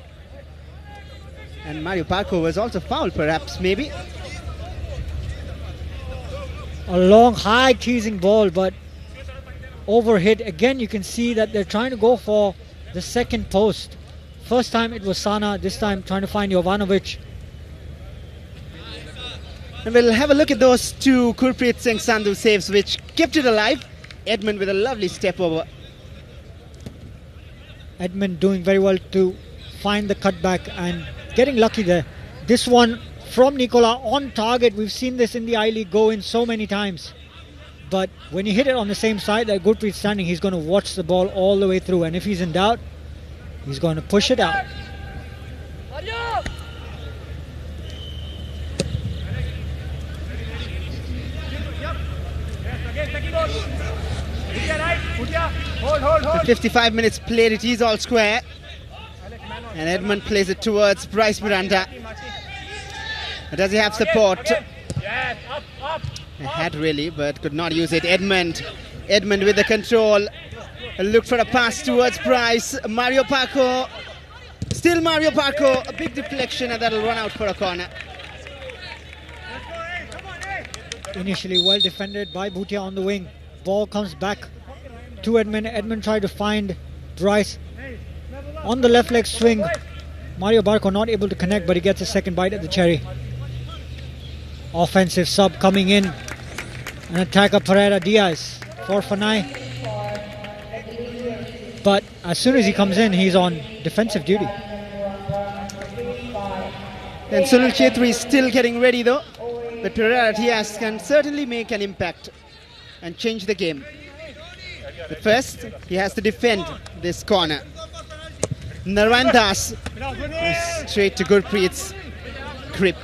A: And Mario Barco was also fouled, perhaps, maybe.
B: A long, high teasing ball, but overhit. Again, you can see that they're trying to go for the second post. First time it was Sana, this time trying to find Jovanovic.
A: And we'll have a look at those two Gurpreet Singh Sandhu saves which kept it alive. Edmund with a lovely step over.
B: Edmund doing very well to find the cutback and getting lucky there. This one from Nicola on target. We've seen this in the I-League go in so many times. But when you hit it on the same side that Gurpreet's standing, he's going to watch the ball all the way through. And if he's in doubt, he's going to push it out.
A: The 55 minutes played, it is all square. And Edmund plays it towards Bryce Miranda. Does he have support? He had really, but could not use it. Edmund with the control. Looked for a pass towards Bryce. Mario Barco. Still Mario Barco. A big deflection and that'll run out for a corner.
B: Initially well defended by Bhutia on the wing. Ball comes back to Edmund. Edmund tried to find Bryce on the left leg swing. Mario Barco not able to connect, but he gets a second bite at the cherry. Offensive sub coming in. An attacker Pereira Diaz for Fanai. But as soon as he comes in, he's on defensive duty.
A: And Sunil Chetri is still getting ready though. But Pereira Diaz can certainly make an impact and change the game. But first, he has to defend this corner. Narayan Das straight to Gurpreet's grip.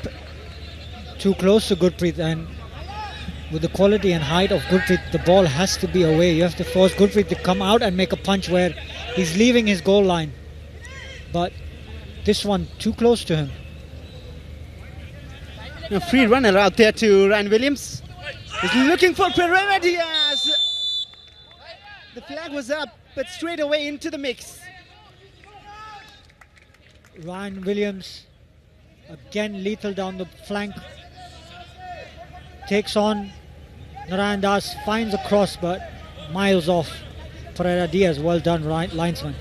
B: Too close to Gurpreet, and with the quality and height of Gurpreet, the ball has to be away. You have to force Gurpreet to come out and make a punch where he's leaving his goal line. But this one too close to him.
A: A free runner out there to Ryan Williams. He's looking for Pereira Diaz. The flag was up, but straight away into the mix.
B: Ryan Williams again lethal down the flank. Takes on Narayan Das, finds a cross but miles off. Pereira Diaz, well done, linesman.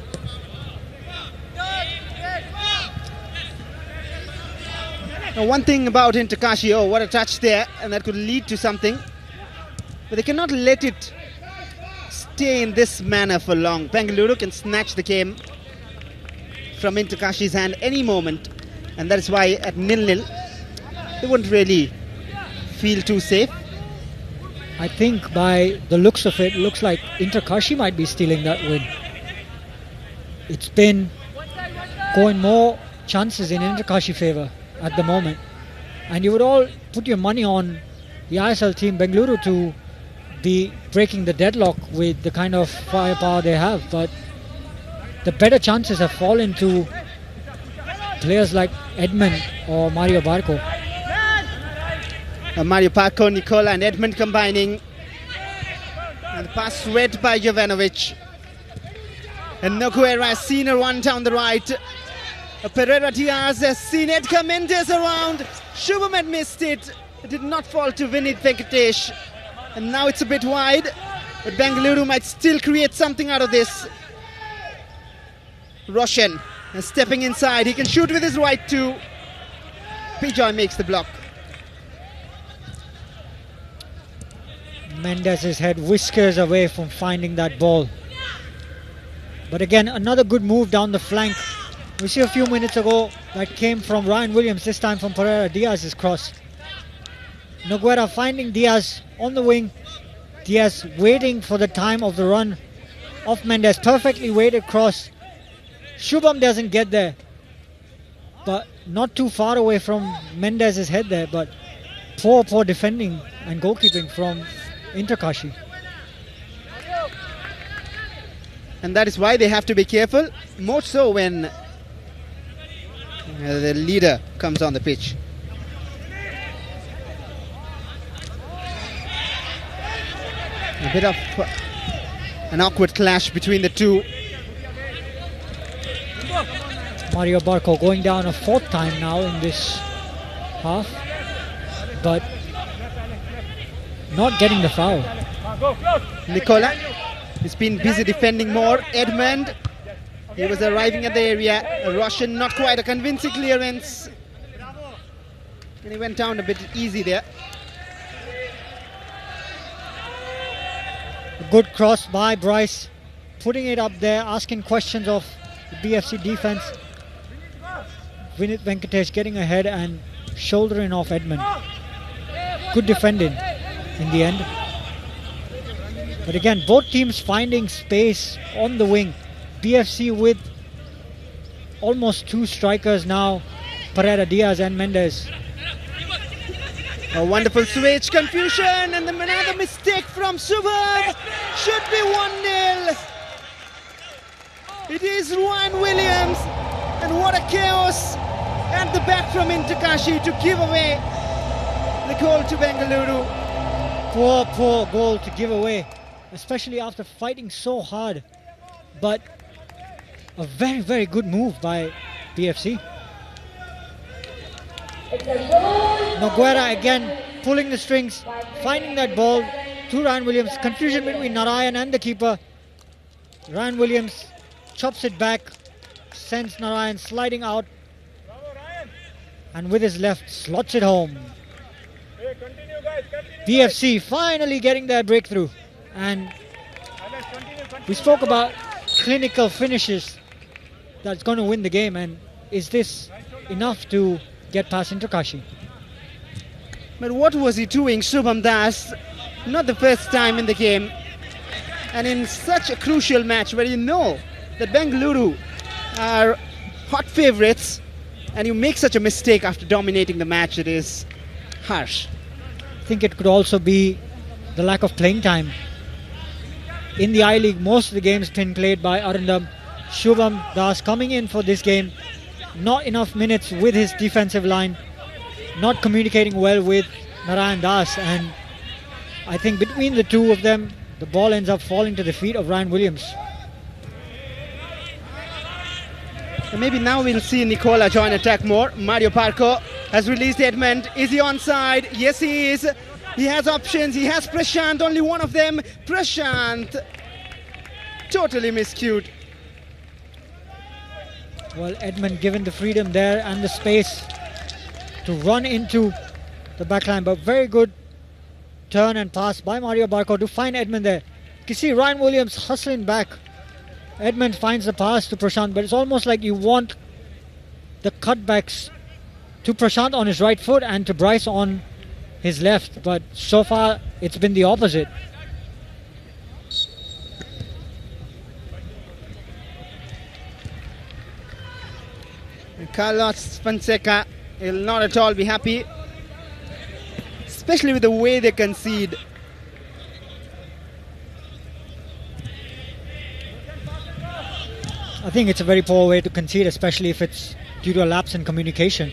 A: Now, one thing about Kashi, oh, what a touch there, and that could lead to something. But they cannot let it stay in this manner for long. Bengaluru can snatch the game from Kashi's hand any moment, and that is why at 0-0 they wouldn't really feel too safe.
B: I think by the looks of it, looks like Kashi might be stealing that win. It's been going more chances in Kashi favour at the moment, and you would all put your money on the ISL team Bengaluru to be breaking the deadlock with the kind of firepower they have, but the better chances have fallen to players like Edmund or Mario Barco.
A: Mario Barco, Nicola and Edmund combining, and the pass read by Jovanovic, and Noguera has seen a run down the right. Pereira Diaz has seen Edgar Mendes around. Shubham had missed it. It did not fall to Vinit Venkatesh. And now it's a bit wide. But Bengaluru might still create something out of this. Roshan is stepping inside. He can shoot with his right too. Pijoy makes the block.
B: Mendes' head whiskers away from finding that ball. But again, another good move down the flank. We see a few minutes ago that came from Ryan Williams, this time from Pereira Diaz's cross. Noguera finding Diaz on the wing. Diaz waiting for the time of the run of Mendes. Perfectly weighted cross. Shubham doesn't get there, but not too far away from Mendes' head there. But poor defending and goalkeeping from Kashi.
A: And that is why they have to be careful, more so when the leader comes on the pitch. A bit of an awkward clash between the two.
B: Mario Barco going down a fourth time now in this half, but not getting the foul.
A: Nicola has been busy defending more. Edmund, he was arriving at the area. A Russian, not quite a convincing clearance. And he went down a bit easy there.
B: A good cross by Bryce, putting it up there, asking questions of the BFC defense. Vinit Venkatesh getting ahead and shouldering off Edmund. Good defending in the end. But again, both teams finding space on the wing. BFC with almost two strikers now, Pereira Diaz and Mendes.
A: A wonderful switch, confusion, and another mistake from Subhav. Should be 1-0. It is Ryan Williams, and what a chaos at the back from Kashi to give away the goal to Bengaluru.
B: Poor goal to give away, especially after fighting so hard. But a very, very good move by BFC. Noguera again pulling the strings, finding that ball to Ryan Williams. Confusion between Narayan and the keeper. Ryan Williams chops it back, sends Narayan sliding out, and with his left slots it home. BFC finally getting their breakthrough, and we spoke about clinical finishes that's going to win the game, and is this enough to get past Kashi?
A: But what was he doing, Shubham Das? Not the first time in the game, and in such a crucial match where you know that Bengaluru are hot favourites, and you make such a mistake after dominating the match. It is harsh.
B: I think it could also be the lack of playing time. In the I-League, most of the games have been played by Arundam. Shubham Das coming in for this game, not enough minutes with his defensive line, not communicating well with Narayan Das, and I think between the two of them, the ball ends up falling to the feet of Ryan Williams.
A: And maybe now we'll see Nicola join attack more. Mario Parco has released Edmund. Is he onside? Yes, he is. He has options. He has Prashant, only one of them. Prashant totally miscued.
B: Well, Edmund given the freedom there and the space to run into the backline, but very good turn and pass by Mario Barco to find Edmund there. You can see Ryan Williams hustling back. Edmund finds the pass to Prashant, but it's almost like you want the cutbacks to Prashant on his right foot and to Bryce on his left, but so far it's been the opposite.
A: Carlos Fonseca will not at all be happy, especially with the way they concede.
B: I think it's a very poor way to concede, especially if it's due to a lapse in communication.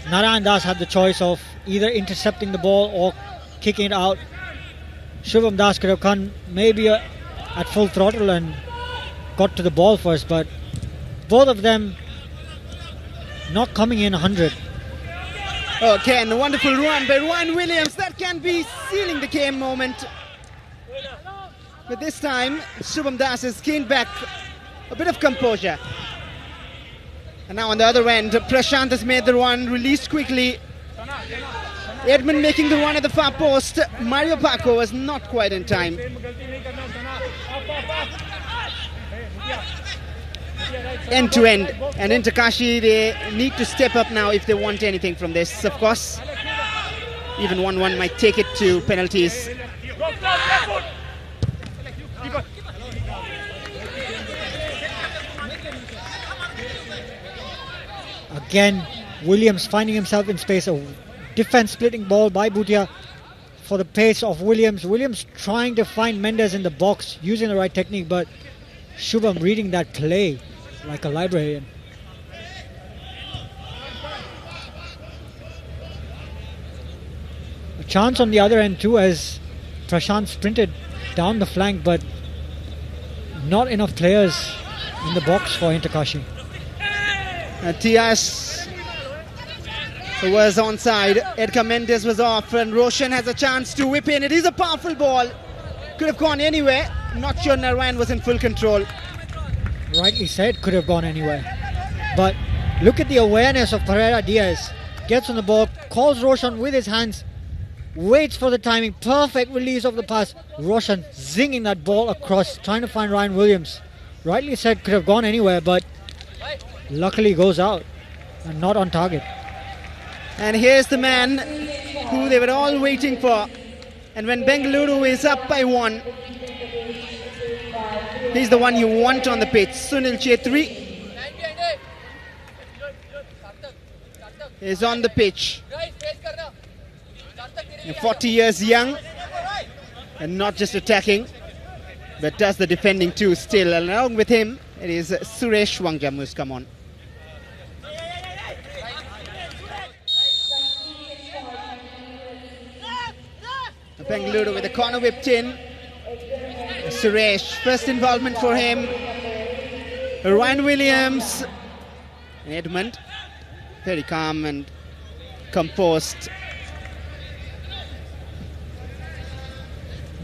B: Narayan Das had the choice of either intercepting the ball or kicking it out. Shubham Das could have come maybe at full throttle and got to the ball first, but both of them not coming in 100.
A: Okay, and a wonderful run by Ryan Williams. That can be sealing the game moment. But this time, Shubham Das has gained back a bit of composure. And now on the other end, Prashant has made the run, released quickly. Edmund making the run at the far post. Mario Paco was not quite in time. End to end. And in Kashi, they need to step up now if they want anything from this. Of course, even 1-1 might take it to penalties.
B: Again, Williams finding himself in space. A defense splitting ball by Bhutia for the pace of Williams. Williams trying to find Mendes in the box, using the right technique, but Shubham reading that play like a librarian. A chance on the other end too, as Prashant sprinted down the flank, but not enough players in the box for Interkashi.
A: Tias was onside. Edgar Mendes was off, and Roshan has a chance to whip in. It is a powerful ball. Could have gone anywhere. Not sure Narayan was in full control.
B: Rightly said, could have gone anywhere. But look at the awareness of Pereira Diaz. Gets on the ball, calls Roshan with his hands, waits for the timing, perfect release of the pass. Roshan zinging that ball across, trying to find Ryan Williams. Rightly said, could have gone anywhere, but luckily goes out and not on target.
A: And here's the man who they were all waiting for. And when Bengaluru is up by 1, he's the one you want on the pitch. Sunil Chetri is on the pitch. 40 years young and not just attacking, but does the defending too still. And along with him, it is Suresh Wangjam who's come on. Bengaluru with a corner whipped in. Suresh, first involvement for him. Ryan Williams. Edmund, very calm and composed.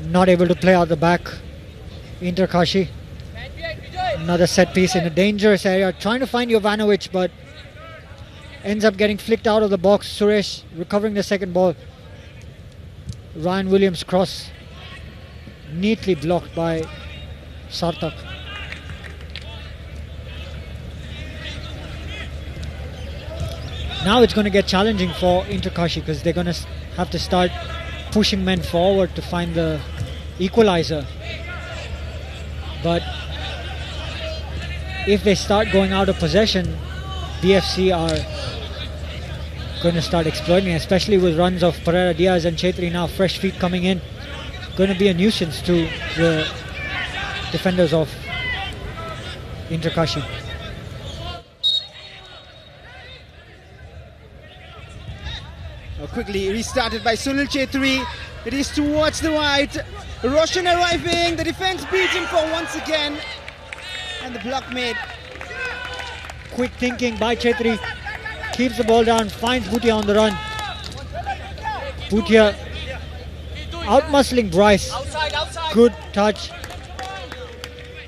B: Not able to play out the back. Interkashi. Another set piece in a dangerous area. Trying to find Jovanovic, but ends up getting flicked out of the box. Suresh recovering the second ball. Ryan Williams cross. Neatly blocked by Sartak. Now it's going to get challenging for Interkashi because they're going to have to start pushing men forward to find the equalizer. But if they start going out of possession, BFC are going to start exploiting, especially with runs of Pereira Diaz and Chetri now, fresh feet coming in. Going to be a nuisance to the defenders of Interkashi.
A: Quickly restarted by Sunil Chetri. It is towards the right. Roshan arriving. The defense beats him for once again. And the block made
B: quick thinking by Chetri. Keeps the ball down, finds Bhutia on the run. Bhutia out-muscling Bryce. Good touch.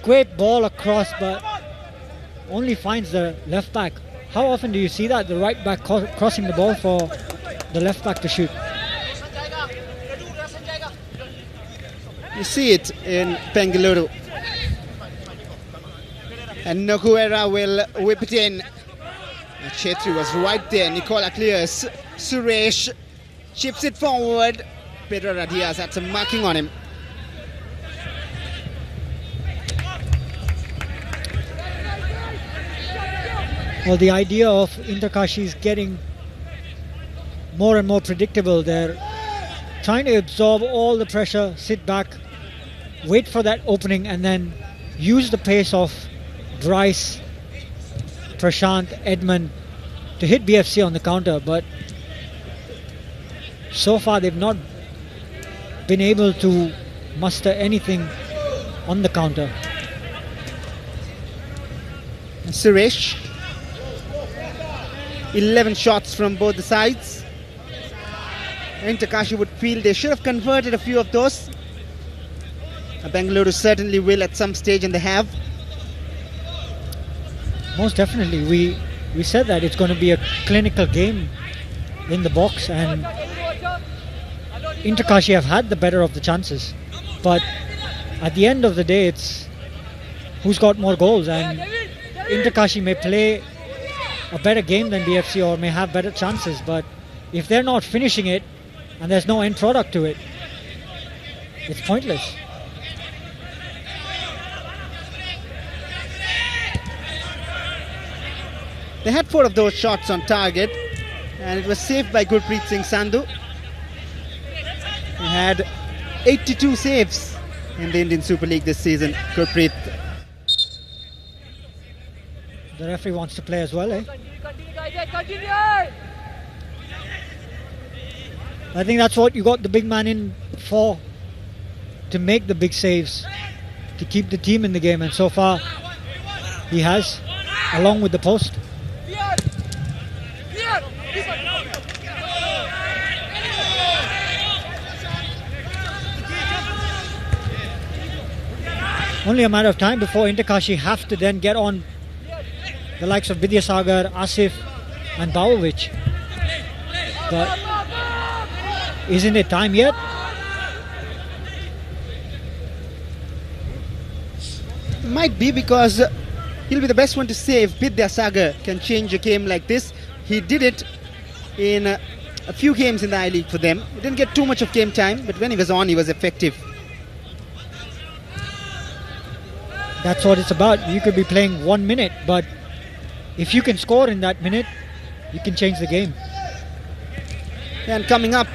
B: Great ball across, but only finds the left back. How often do you see that? The right back crossing the ball for the left back to shoot.
A: You see it in Bengaluru. And Noguera will whip it in. And Chetri was right there. Nicola clears. Suresh chips it forward. Pedro Diaz had some marking on him.
B: Well, the idea of Interkashi is getting more and more predictable. They're trying to absorb all the pressure, sit back, wait for that opening, and then use the pace of Bryce, Prashant, Edmund to hit BFC on the counter. But so far they've not been able to muster anything on the counter.
A: Suresh, 11 shots from both the sides. Interkashi would feel they should have converted a few of those. Bengaluru certainly will at some stage, and they have.
B: Most definitely. We said that it's going to be a clinical game in the box, and Interkashi have had the better of the chances. But at the end of the day, it's who's got more goals, and Interkashi may play a better game than BFC or may have better chances, but if they're not finishing it and there's no end product to it, it's pointless.
A: They had 4 of those shots on target, and it was saved by Gurpreet Singh Sandhu. He had 82 saves in the Indian Super League this season, Gurpreet.
B: The referee wants to play as well, eh? I think that's what you got the big man in for, to make the big saves, to keep the team in the game, and so far he has, along with the post. Only a matter of time before Interkashi have to then get on the likes of Vidyasagar, Asif and Bawovic. But isn't it time yet?
A: Might be, because he'll be the best one to save. Vidyasagar can change a game like this. He did it in a few games in the I-League for them. He didn't get too much of game time, but when he was on, he was effective.
B: That's what it's about. You could be playing 1 minute, but if you can score in that minute, you can change the game.
A: And coming up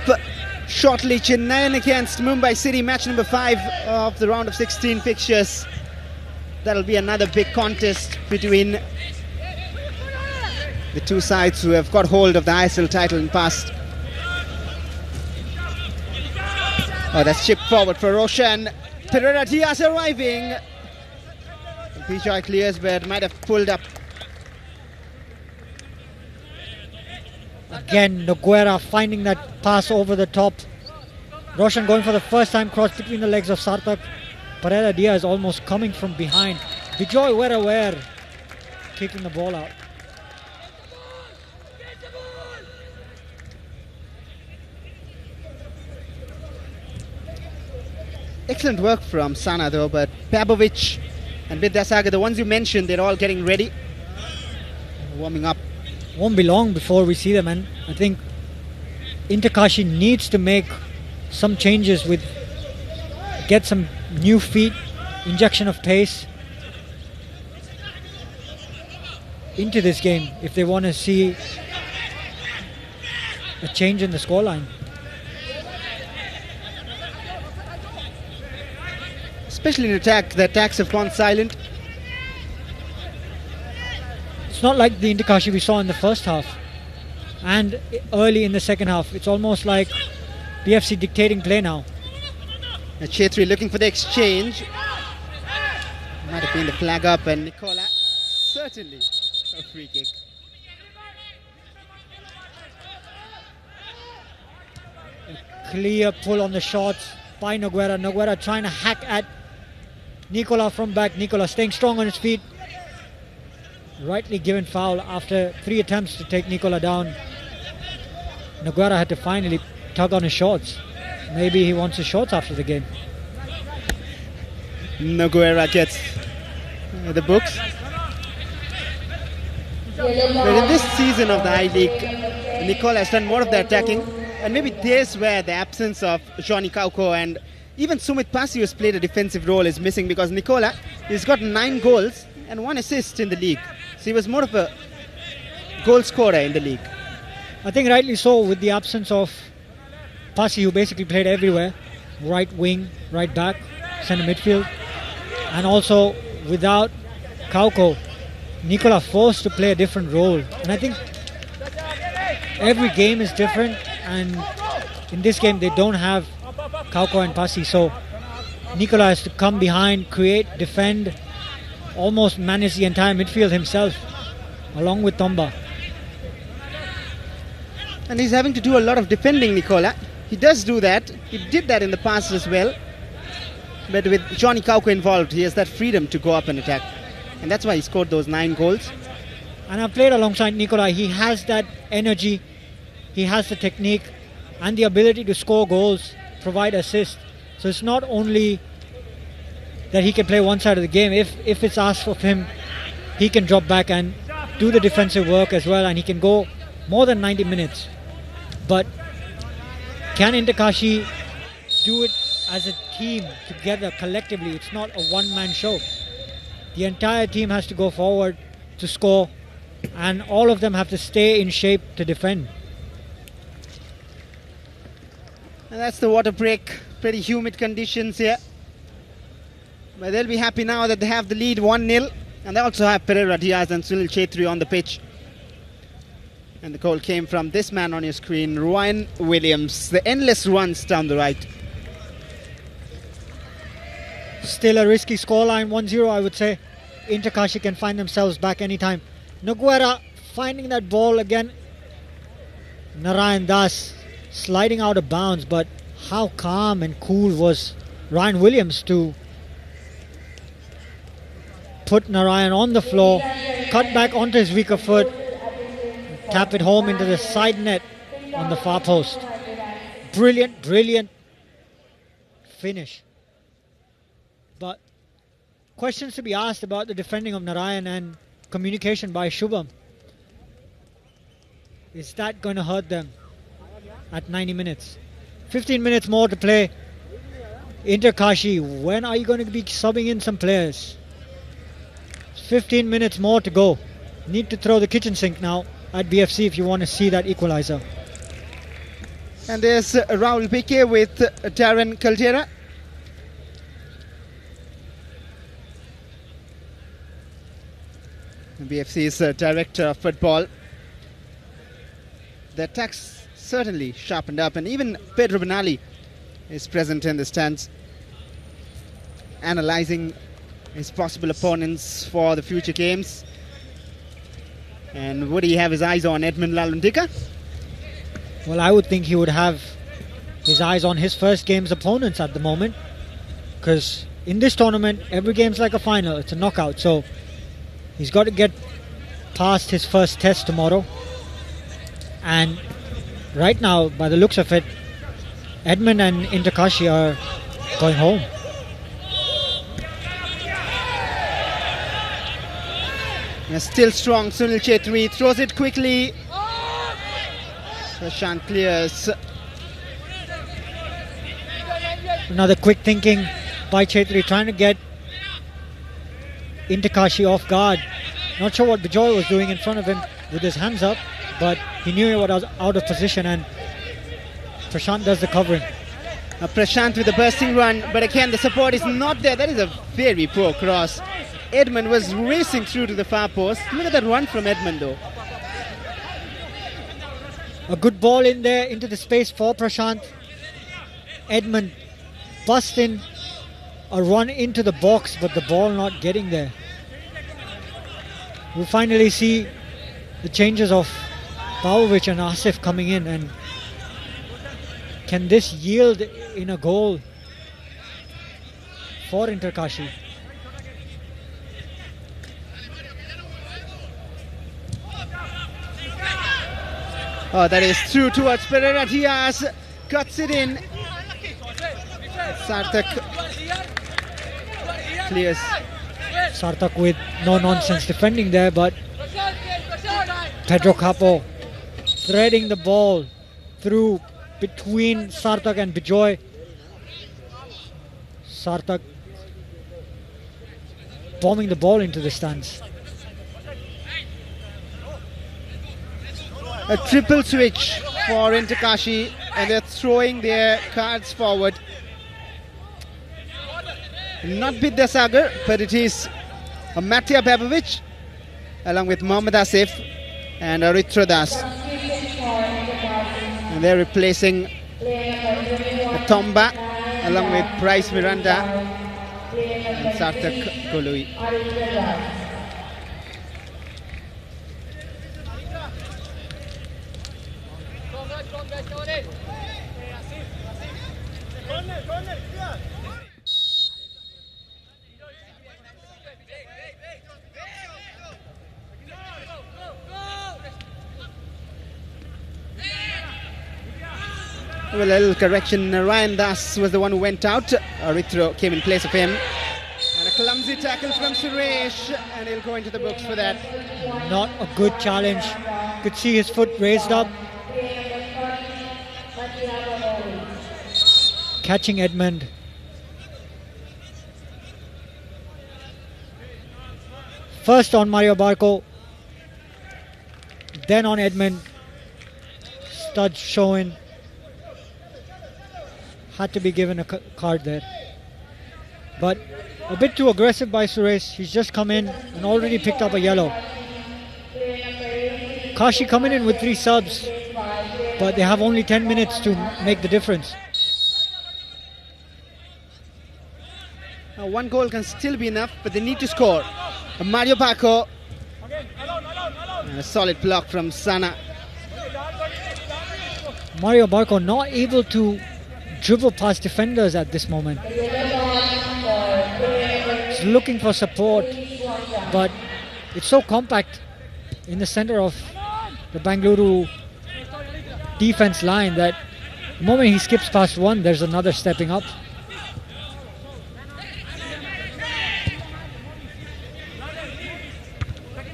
A: shortly, Chennai against Mumbai City, match number 5 of the round of 16 fixtures. That'll be another big contest between the two sides who have got hold of the ISL title in the past. Oh, that's chipped forward for Roshan. Pereira Diaz arriving. Pijoy clears, but might have pulled up.
B: Again, Noguera finding that pass over the top. Roshan going for the first time cross between the legs of Sarthak. Pereira Diaz almost coming from behind. Bijoy where kicking the ball out.
A: Excellent work from Sana though, but Babovic and Vidyasagar, the ones you mentioned, they're all getting ready, warming up.
B: Won't be long before we see them, and I think Interkashi needs to make some changes, get some new feet, injection of pace into this game if they want to see a change in the scoreline.
A: Especially in attack, the attacks have gone silent.
B: It's not like the Interkashi we saw in the first half and early in the second half. It's almost like BFC dictating play now.
A: Chetri looking for the exchange. Might have been the flag up, and Nicola certainly a free kick.
B: Clear pull on the shots by Noguera. Noguera trying to hack at Nicola from back. Nicola staying strong on his feet. Rightly given foul after 3 attempts to take Nicola down. Noguera had to finally tug on his shorts. Maybe he wants his shorts after the game.
A: Noguera gets the books. But in this season of the I-League, Nicola has done more of the attacking. And maybe there's where the absence of Johnny Kauko and even Sumit Pasi, who's played a defensive role, is missing, because Nicola has got 9 goals and 1 assist in the league. So he was more of a goal scorer in the league.
B: I think rightly so, with the absence of Pasi, who basically played everywhere. Right wing, right back, centre midfield. And also without Kauko, Nicola forced to play a different role. And I think every game is different. And in this game, they don't have Kauko and Pasi. So Nicola has to come behind, create, defend, almost manage the entire midfield himself, along with Tomba.
A: And he's having to do a lot of defending, Nicola. He does do that. He did that in the past as well. But with Johnny Kauko involved, he has that freedom to go up and attack. And that's why he scored those 9 goals.
B: And I've played alongside Nicola. He has that energy. He has the technique and the ability to score goals, provide assists. So it's not only that he can play one side of the game. If it's asked of him, he can drop back and do the defensive work as well. And he can go more than 90 minutes. But can Interkashi do it as a team, together, collectively? It's not a one-man show. The entire team has to go forward to score, and all of them have to stay in shape to defend.
A: And that's the water break. Pretty humid conditions here. But they'll be happy now that they have the lead 1-0. And they also have Pereira Diaz and Sunil Chetri on the pitch. And the goal came from this man on your screen, Ryan Williams. The endless runs down the right.
B: Still a risky scoreline, 1-0 I would say. Interkashi can find themselves back anytime. Noguera finding that ball again. Narayan Das sliding out of bounds, but how calm and cool was Ryan Williams to put Narayan on the floor, cut back onto his weaker foot, tap it home into the side net on the far post. Brilliant, brilliant finish. But questions to be asked about the defending of Narayan and communication by Shubham. Is that going to hurt them at 90 minutes? 15 minutes more to play. Interkashi, when are you going to be subbing in some players? 15 minutes more to go. Need to throw the kitchen sink now at BFC if you want to see that equalizer.
A: And there's Raul Pique with Darren Caldera. BFC's director of football. The attacks certainly sharpened up, and even Pedro Benali is present in the stands, analysing his possible opponents for the future games. And would he have his eyes on Edmund Lalundika?
B: Well, I would think he would have his eyes on his first game's opponents at the moment, because in this tournament, every game's like a final. It's a knockout, so he's got to get past his first test tomorrow. And right now, by the looks of it, Edmund and Interkashi are going home.
A: Yeah, still strong. Sunil Chetri throws it quickly. Prashant clears.
B: Another quick thinking by Chetri, trying to get Interkashi off guard. Not sure what Bijoy was doing in front of him with his hands up, but he knew he was out of position, and Prashant does the covering.
A: Prashant with a bursting run, but again the support is not there. That is a very poor cross. Edmund was racing through to the far post. Look at that run from Edmund though.
B: A good ball in there into the space for Prashant. Edmund busting a run into the box, but the ball not getting there. we finally see the changes of Pavlovic and Asif coming in, and can this yield in a goal for Interkashi?
A: Oh, that is through towards Pereira Diaz, cuts it in. Sarthak clears.
B: Sarthak with no nonsense defending there, but Pedro Capo threading the ball through between Sarthak and Bijoy. Sarthak bombing the ball into the stands.
A: A triple switch for Interkashi, and they're throwing their cards forward. Not Vidyasagar, but it is Matija Babovic along with Mohammad Asif and Aritra Das. And they're replacing Tomba along with Bryce Miranda and Sarthak Kolui. Well, a little correction. Ryan Das was the one who went out. Arithro came in place of him. And a clumsy tackle from Suresh, and he'll go into the books for that.
B: Not a good challenge. Could see his foot raised up. Catching Edmund. First on Mario Barco, then on Edmund. Studs showing. Had to be given a card there. But a bit too aggressive by Suresh. He's just come in and already picked up a yellow. Kashi coming in with 3 subs, but they have only 10 minutes to make the difference.
A: Now, 1 goal can still be enough, but they need to score. Mario Barco. And a solid block from Sana.
B: Mario Barco not able to dribble past defenders at this moment. He's looking for support, but it's so compact in the center of the Bengaluru defense line that the moment he skips past one, there's another stepping up.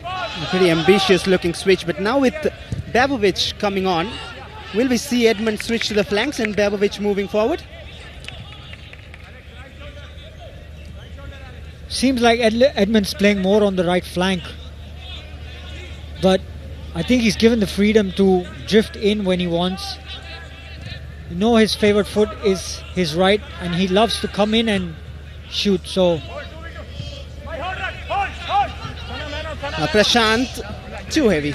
A: A pretty ambitious looking switch, but now with Babovic coming on, will we see Edmund switch to the flanks and Babovic moving forward?
B: Seems like Edmund's playing more on the right flank, but I think he's given the freedom to drift in when he wants. You know his favorite foot is his right, and he loves to come in and shoot. So
A: Prashant, too heavy.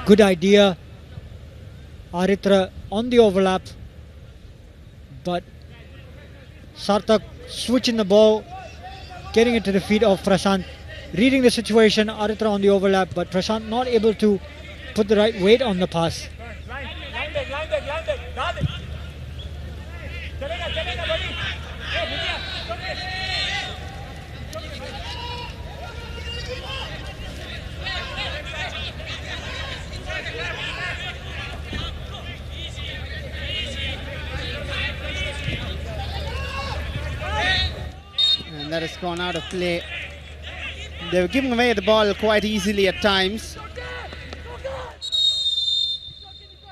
B: Good idea. Aritra on the overlap, but Sarthak switching the ball, getting it to the feet of Prashant, reading the situation. Aritra on the overlap, but Prashant not able to put the right weight on the pass.
A: That has gone out of play. They were giving away the ball quite easily at times.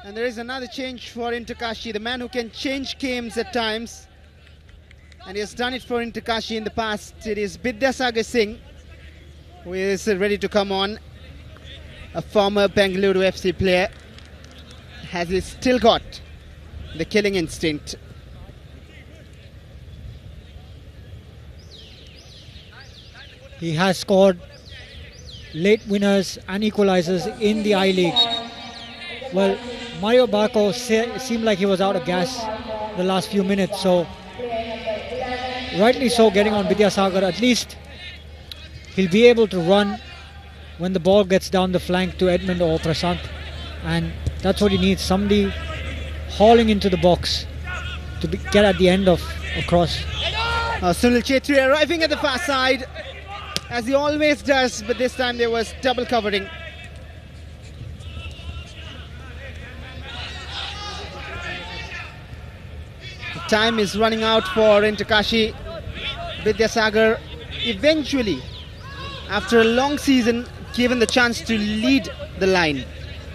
A: And there is another change for Interkashi, the man who can change games at times. And he has done it for Interkashi in the past. It is Vidyasagar Singh, who is ready to come on. A former Bengaluru FC player. Has he still got the killing instinct?
B: He has scored late winners and equalizers in the I-League. Well, Mario Barco seemed like he was out of gas the last few minutes, so rightly so getting on Vidyasagar, at least he'll be able to run when the ball gets down the flank to Edmund or Prashant. And that's what he needs, somebody hauling into the box to get at the end of a cross.
A: Sunil Chetri arriving at the far side, as he always does, but this time there was double covering. The time is running out for Kashi. Vidyasagar eventually, after a long season, given the chance to lead the line.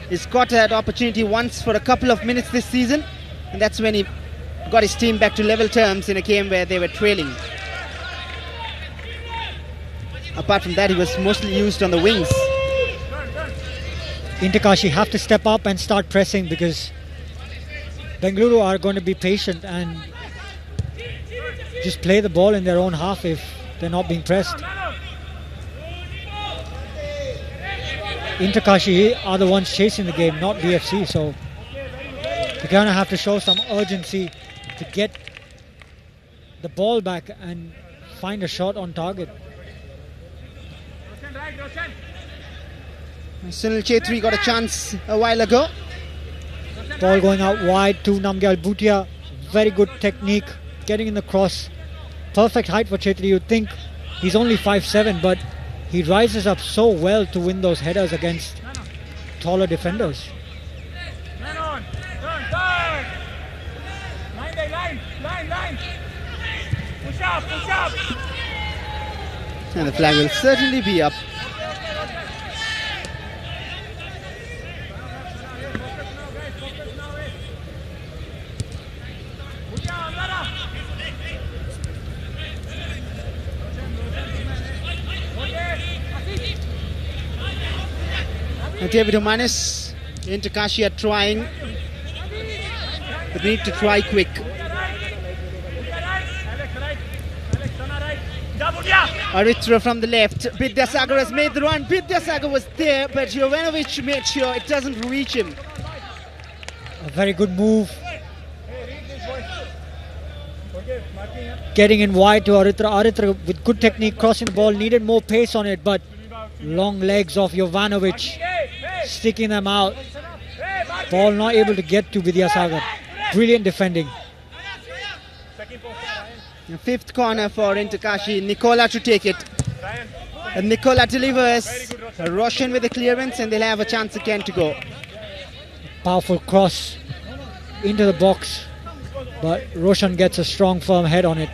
A: He's got that opportunity once for a couple of minutes this season, and that's when he got his team back to level terms in a game where they were trailing. Apart from that, he was mostly used on the wings.
B: Kashi have to step up and start pressing, because Bengaluru are going to be patient and just play the ball in their own half if they're not being pressed. Kashi are the ones chasing the game, not BFC, so they're going to have to show some urgency to get the ball back and find a shot on target.
A: Sunil Chetri got a chance a while ago.
B: Ball going out wide to Namgyal Bhutia. Very good technique, getting in the cross. Perfect height for Chetri. You'd think he's only 5'7", but he rises up so well to win those headers against taller defenders.
C: Push up.
A: And the flag will certainly be up. David Omanis into Kashi are trying, but they need to try quick. Aritra from the left. Vidyasagar has made the run. Vidyasagar was there, but Jovanovic made sure it doesn't reach him.
B: A very good move. Getting in wide to Aritra. Aritra with good technique, crossing the ball, needed more pace on it, but long legs of Jovanovic sticking them out. Ball not able to get to Vidyasagar. Brilliant defending.
A: The fifth corner for Kashi. Nicola to take it. And Nicola delivers. Roshan with the clearance, and they'll have a chance again to go.
B: Powerful cross into the box, but Roshan gets a strong, firm head on it.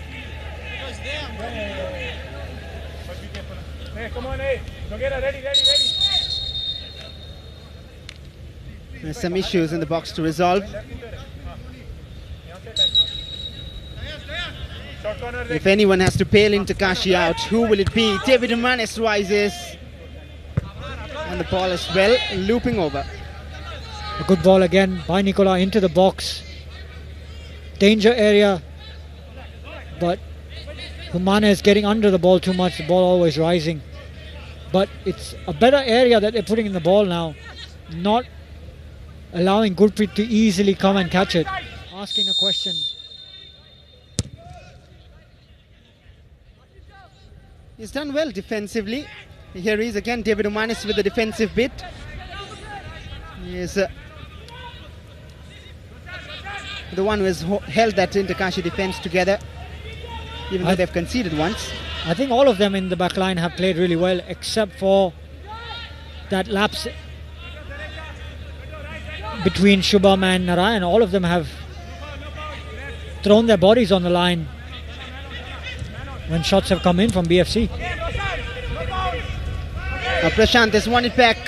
A: There's some issues in the box to resolve. If anyone has to bail Kashi out, who will it be? David Omanis rises. And the ball is well looping over.
B: A good ball again by Nicola into the box. Danger area. But Humana is getting under the ball too much. The ball always rising. But it's a better area that they're putting in the ball now. Not allowing Gurpreet to easily come and catch it. Asking a question.
A: He's done well defensively. Here he is again, David Omanis with the defensive bit. He is the one who has held that Kashi defense together, even though they've conceded once.
B: I think all of them in the back line have played really well, except for that lapse between Shubham and Narayan. All of them have thrown their bodies on the line when shots have come in from BFC.
A: Prashant has won it back.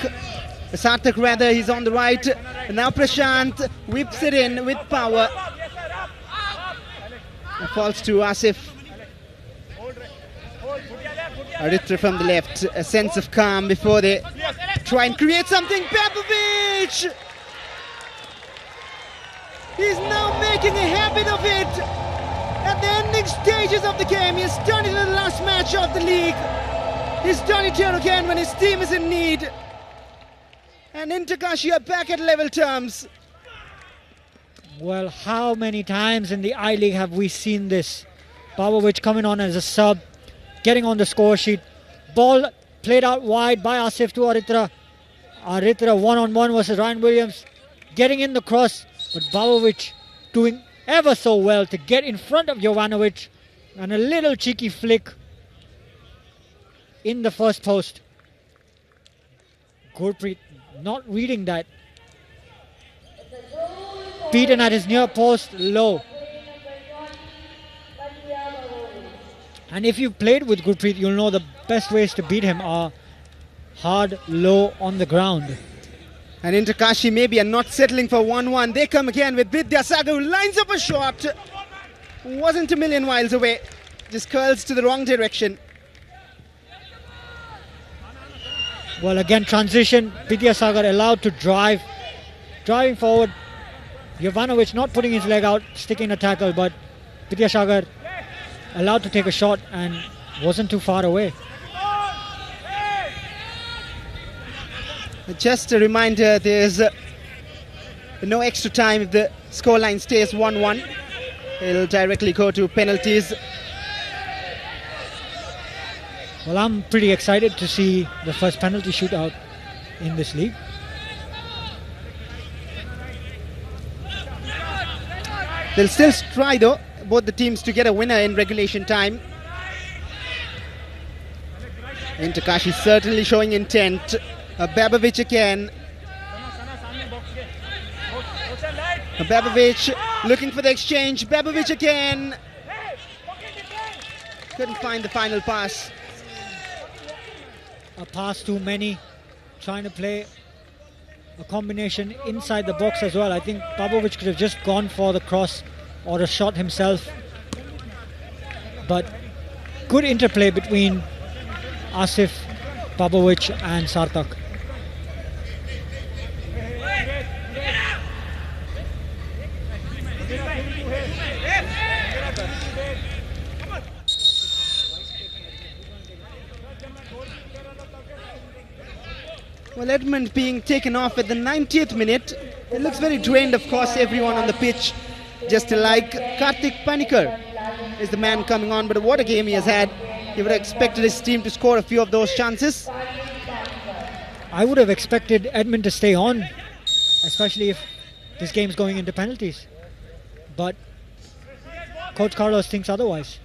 A: Sarthak rather, he's on the right. And now Prashant whips it in with power. It falls to Asif. Aritra from the left. A sense of calm before they try and create something. Pepovic! He's now making a habit of it. At the ending stages of the game, he's done it in the last match of the league. He's done it here again when his team is in need. And Kashi are back at level terms.
B: Well, how many times in the I-League have we seen this? Pavlovic coming on as a sub, getting on the score sheet, Ball played out wide by Asif to Aritra. Aritra one-on-one versus Ryan Williams. Getting in the cross, but Bavovic doing ever so well to get in front of Jovanovic. And a little cheeky flick in the first post. Gurpreet not reading that. Beaten at his near post, low. And if you've played with Gurpreet, you'll know the best ways to beat him are hard, low on the ground.
A: And Inter Kashi maybe are not settling for 1-1. They come again with Vidyasagar, who lines up a shot. Wasn't a million miles away. Just curls to the wrong direction.
B: Well, again, transition. Vidyasagar allowed to drive. Driving forward. Jovanovic not putting his leg out, sticking a tackle, but Vidyasagar allowed to take a shot and wasn't too far away.
A: Just a reminder, there's no extra time if the scoreline stays 1-1. It'll directly go to penalties.
B: Well, I'm pretty excited to see the first penalty shootout in this league.
A: They'll still try though, both the teams, to get a winner in regulation time. Inter Kashi certainly showing intent. Babovic again. Babovic looking for the exchange. Babovic again. Couldn't find the final pass.
B: A pass too many. Trying to play a combination inside the box as well. I think Babovic could have just gone for the cross or a shot himself. But good interplay between Asif, Babovic and Sarthak.
A: Well, Edmund being taken off at the 90th minute. It looks very drained, of course, everyone on the pitch. Just like Karthik Panikkar is the man coming on, but what a game he has had. He would have expected his team to score a few of those chances.
B: I would have expected Edmund to stay on, especially if this game's going into penalties. But Coach Carlos thinks otherwise.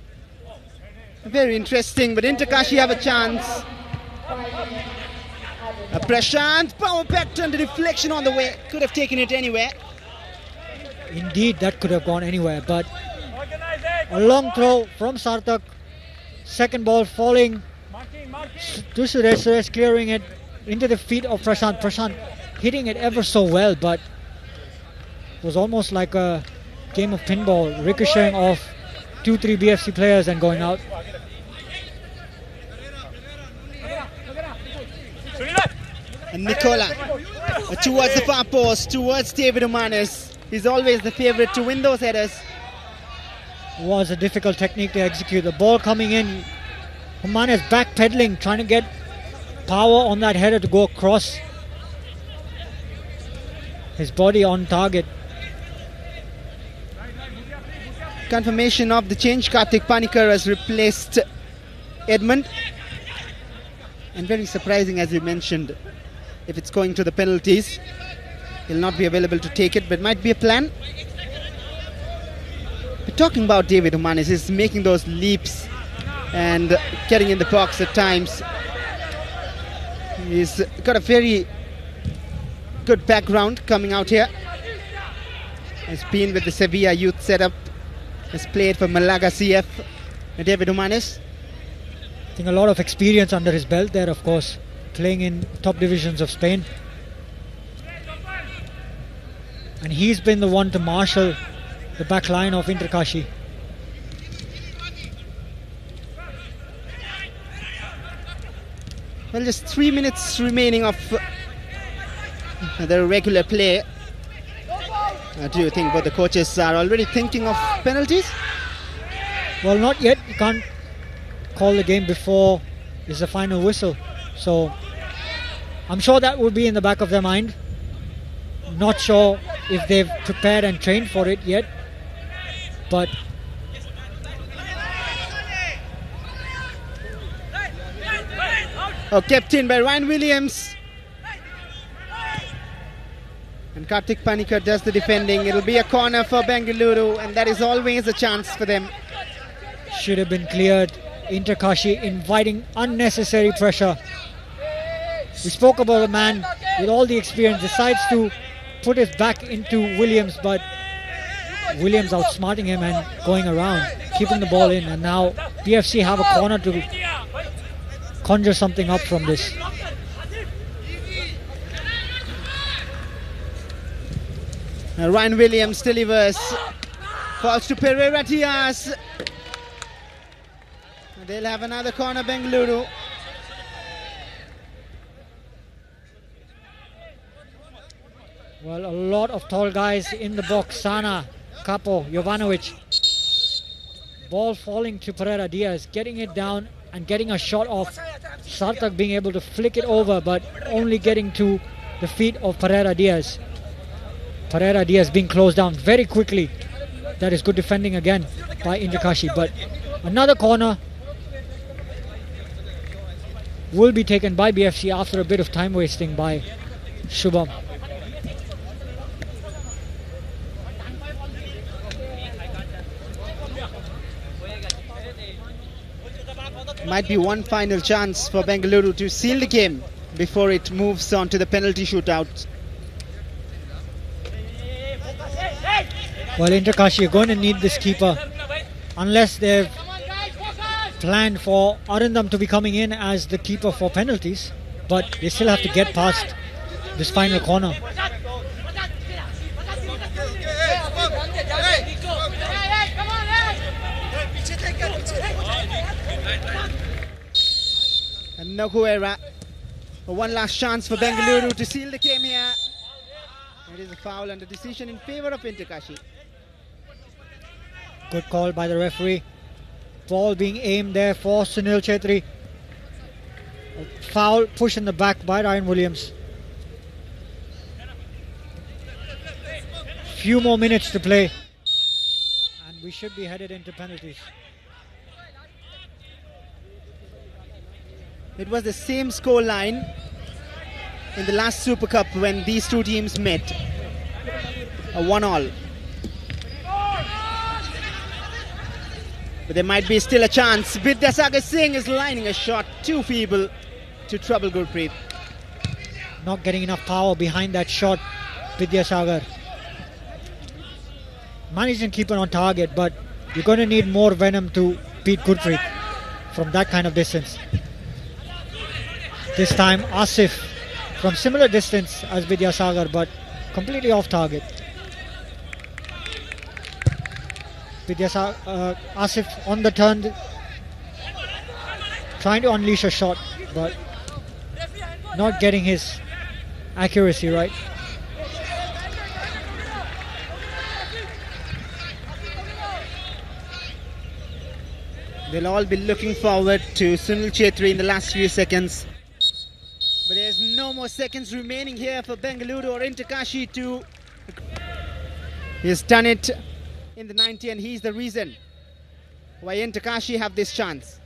A: Very interesting, but Inter Kashi have a chance. Prashant, power packed under deflection on the way. Could have taken it anywhere.
B: Indeed, that could have gone anywhere, but a long throw from Sarthak. Second ball falling to Suresh, clearing it into the feet of Prashant. Prashant hitting it ever so well, but it was almost like a game of pinball, ricocheting off 2-3 BFC players and going out.
A: And Nicola towards the far post, towards David Umanis. He's always the favourite to win those headers.
B: Was a difficult technique to execute. The ball coming in, Umanis backpedaling, trying to get power on that header to go across. His body on target.
A: Confirmation of the change. Karthik Panikkar has replaced Edmund. And very surprising, as you mentioned, if it's going to the penalties, he'll not be available to take it, but might be a plan. But talking about David Umanis, he's making those leaps and getting in the box at times. He's got a very good background coming out here. He's been with the Sevilla youth setup. Has played for Malaga CF. David Umanis.
B: I think a lot of experience under his belt there, of course, playing in top divisions of Spain. And he's been the one to marshal the back line of Inter Kashi.
A: Well, just 3 minutes remaining of the regular play. Do you think both the coaches are already thinking of penalties?
B: Well, not yet. You can't call the game before is the final whistle. So I'm sure that will be in the back of their mind. Not sure if they've prepared and trained for it yet. But
A: Oh, kept in by Ryan Williams. And Karthik Panikkar does the defending. It'll be a corner for Bengaluru, and that is always a chance for them.
B: Should have been cleared. Inter Kashi inviting unnecessary pressure. We spoke about a man with all the experience decides to put his back into Williams, but Williams outsmarting him and going around, keeping the ball in, and now PFC have a corner to conjure something up from this.
A: Ryan Williams delivers. Falls to Pereira Diaz. They'll have another corner, Bengaluru.
B: Well, a lot of tall guys in the box. Sana, Capo, Jovanovic. Ball falling to Pereira Diaz, getting it down and getting a shot off. Sarthak being able to flick it over, but only getting to the feet of Pereira Diaz. Pereira Diaz being closed down very quickly. That is good defending again by Inter Kashi. But another corner will be taken by BFC after a bit of time wasting by Shubham.
A: Might be one final chance for Bengaluru to seal the game before it moves on to the penalty shootout.
B: Well, Inter Kashi are going to need this keeper unless they've planned for Arindam to be coming in as the keeper for penalties, but they still have to get past this final corner.
A: And Naguera, one last chance for Bengaluru to seal the game here. It is a foul and a decision in favour of Inter Kashi.
B: Good call by the referee. Ball being aimed there for Sunil Chetri. A foul, push in the back by Ryan Williams. Few more minutes to play, and we should be headed into penalties.
A: It was the same score line in the last Super Cup when these two teams met. A 1-1. But there might be still a chance. Vidyasagar Singh is lining a shot too feeble to trouble Gurpreet.
B: Not getting enough power behind that shot, Vidyasagar. Managed to keep it on target, but you're going to need more venom to beat Gurpreet from that kind of distance. This time Asif from similar distance as Vidyasagar, but completely off target. Asif on the turn, trying to unleash a shot, but not getting his accuracy right.
A: They'll all be looking forward to Sunil Chetri in the last few seconds. But there's no more seconds remaining here for Bengaluru or Inter Kashi to... He's done it in the 90, and he's the reason why Inter Kashi have this chance.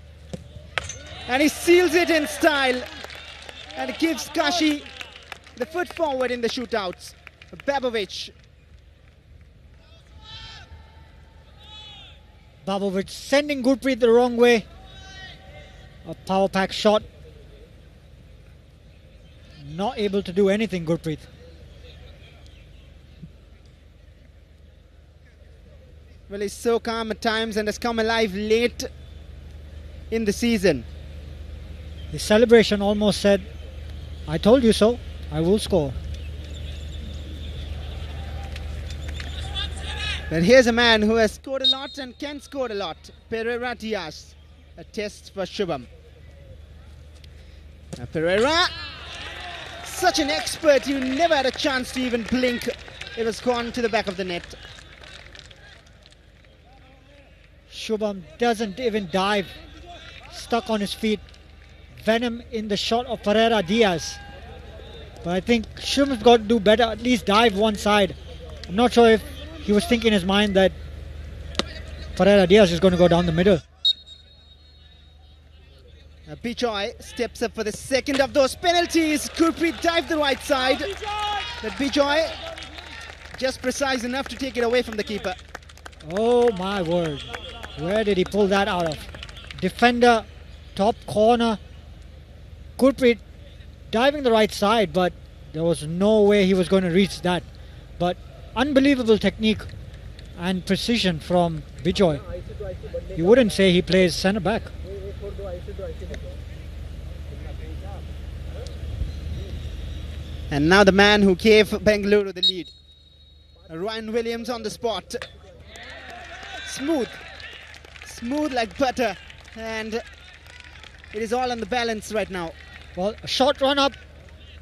A: And he seals it in style and gives Kashi the foot forward in the shootouts. Babovic.
B: Babovic sending Gurpreet the wrong way. A power pack shot. Not able to do anything, Gurpreet.
A: Well, he's so calm at times and has come alive late in the season.
B: His celebration almost said, I told you so, I will score.
A: But here's a man who has scored a lot and can score a lot. Pereira Diaz, a test for Shubham. Now Pereira, such an expert, you never had a chance to even blink. It was gone to the back of the net.
B: Shubham doesn't even dive, stuck on his feet. Venom in the shot of Pereira Diaz. But I think Shubham's got to do better, at least dive one side. I'm not sure if he was thinking in his mind that Pereira Diaz is going to go down the middle.
A: Bijoy steps up for the second of those penalties. Gurpreet dived the right side, but Bijoy just precise enough to take it away from the keeper.
B: Oh my word. Where did he pull that out of? Defender, top corner. Gurpreet diving the right side, but there was no way he was going to reach that. But unbelievable technique and precision from Bijoy. You wouldn't say he plays centre back.
A: And now the man who gave Bengaluru the lead, Ryan Williams on the spot. Smooth like butter, and it is all on the balance right now.
B: Well, a short run up,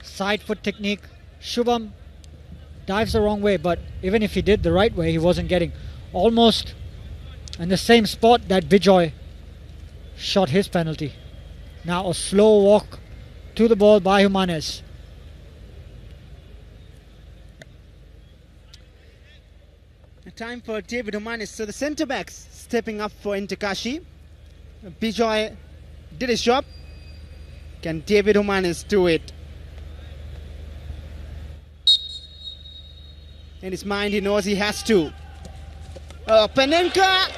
B: side foot technique. Shubham dives the wrong way, but even if he did the right way, he wasn't getting almost in the same spot that Bijoy shot his penalty. Now a slow walk to the ball by Jimenez.
A: Time for David Jimenez. So the centre backs stepping up for Kashi. Bijoy did his job. Can David Jimenez do it? In his mind, he knows he has to. Panenka,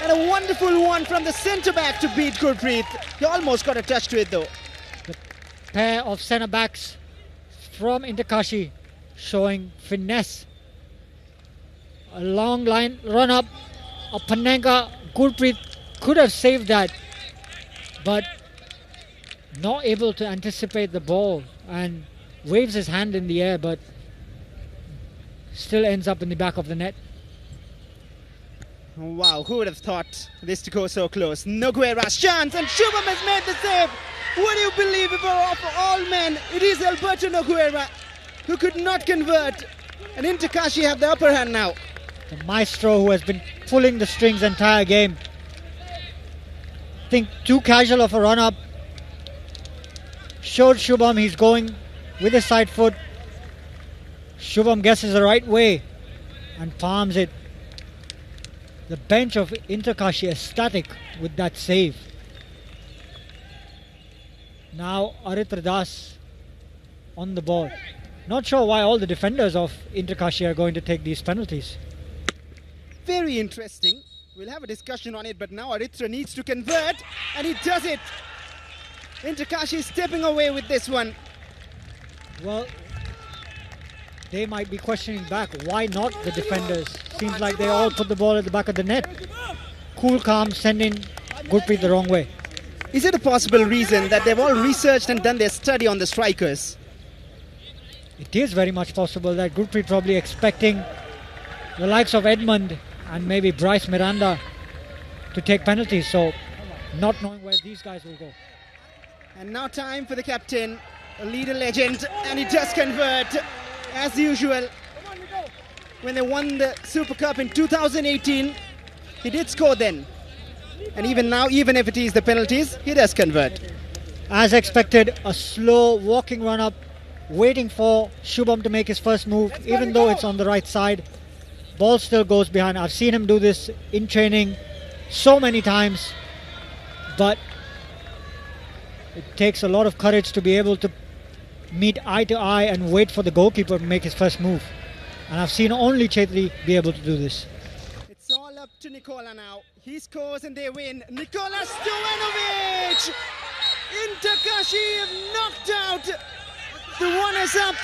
A: and a wonderful one from the centre back to beat Gurpreet. He almost got a touch to it though.
B: The pair of centre backs from Kashi showing finesse. A long line run up. A Panenka. Gurpreet could have saved that, but not able to anticipate the ball and waves his hand in the air, but still ends up in the back of the net.
A: Wow, who would have thought this to go so close? Nogueira's chance, and Shubham has made the save. Would you believe it, for all men, it is Alberto Nogueira who could not convert, and Kashi have the upper hand now.
B: The maestro who has been pulling the strings the entire game. I think too casual of a run up. Showed Shubham he's going with his side foot. Shubham guesses the right way and palms it. The bench of Kashi ecstatic with that save. Now Aritra Das on the ball. Not sure why all the defenders of Kashi are going to take these penalties.
A: Very interesting. We'll have a discussion on it, but now Aritra needs to convert, and he does it. Kashi stepping away with this one.
B: Well, they might be questioning back, why not the defenders? Seems like they all put the ball at the back of the net. Cool, calm, sending Gurpreet the wrong way.
A: Is it a possible reason that they've all researched and done their study on the strikers?
B: It is very much possible that Gurpreet probably expecting the likes of Edmund and maybe Bryce Miranda to take penalties, so not knowing where these guys will go.
A: And now time for the captain, a leader legend, and he does convert as usual. When they won the Super Cup in 2018, he did score then. And even now, even if it is the penalties, he does convert.
B: As expected, a slow walking run up, waiting for Shubham to make his first move, even though it's on the right side. Ball still goes behind. I've seen him do this in training so many times, but it takes a lot of courage to be able to meet eye to eye and wait for the goalkeeper to make his first move. And I've seen only Chetri be able to do this.
A: It's all up to Nikola now. He scores and they win. Nikola Stojanovic! Kashi have knocked out the runners-up.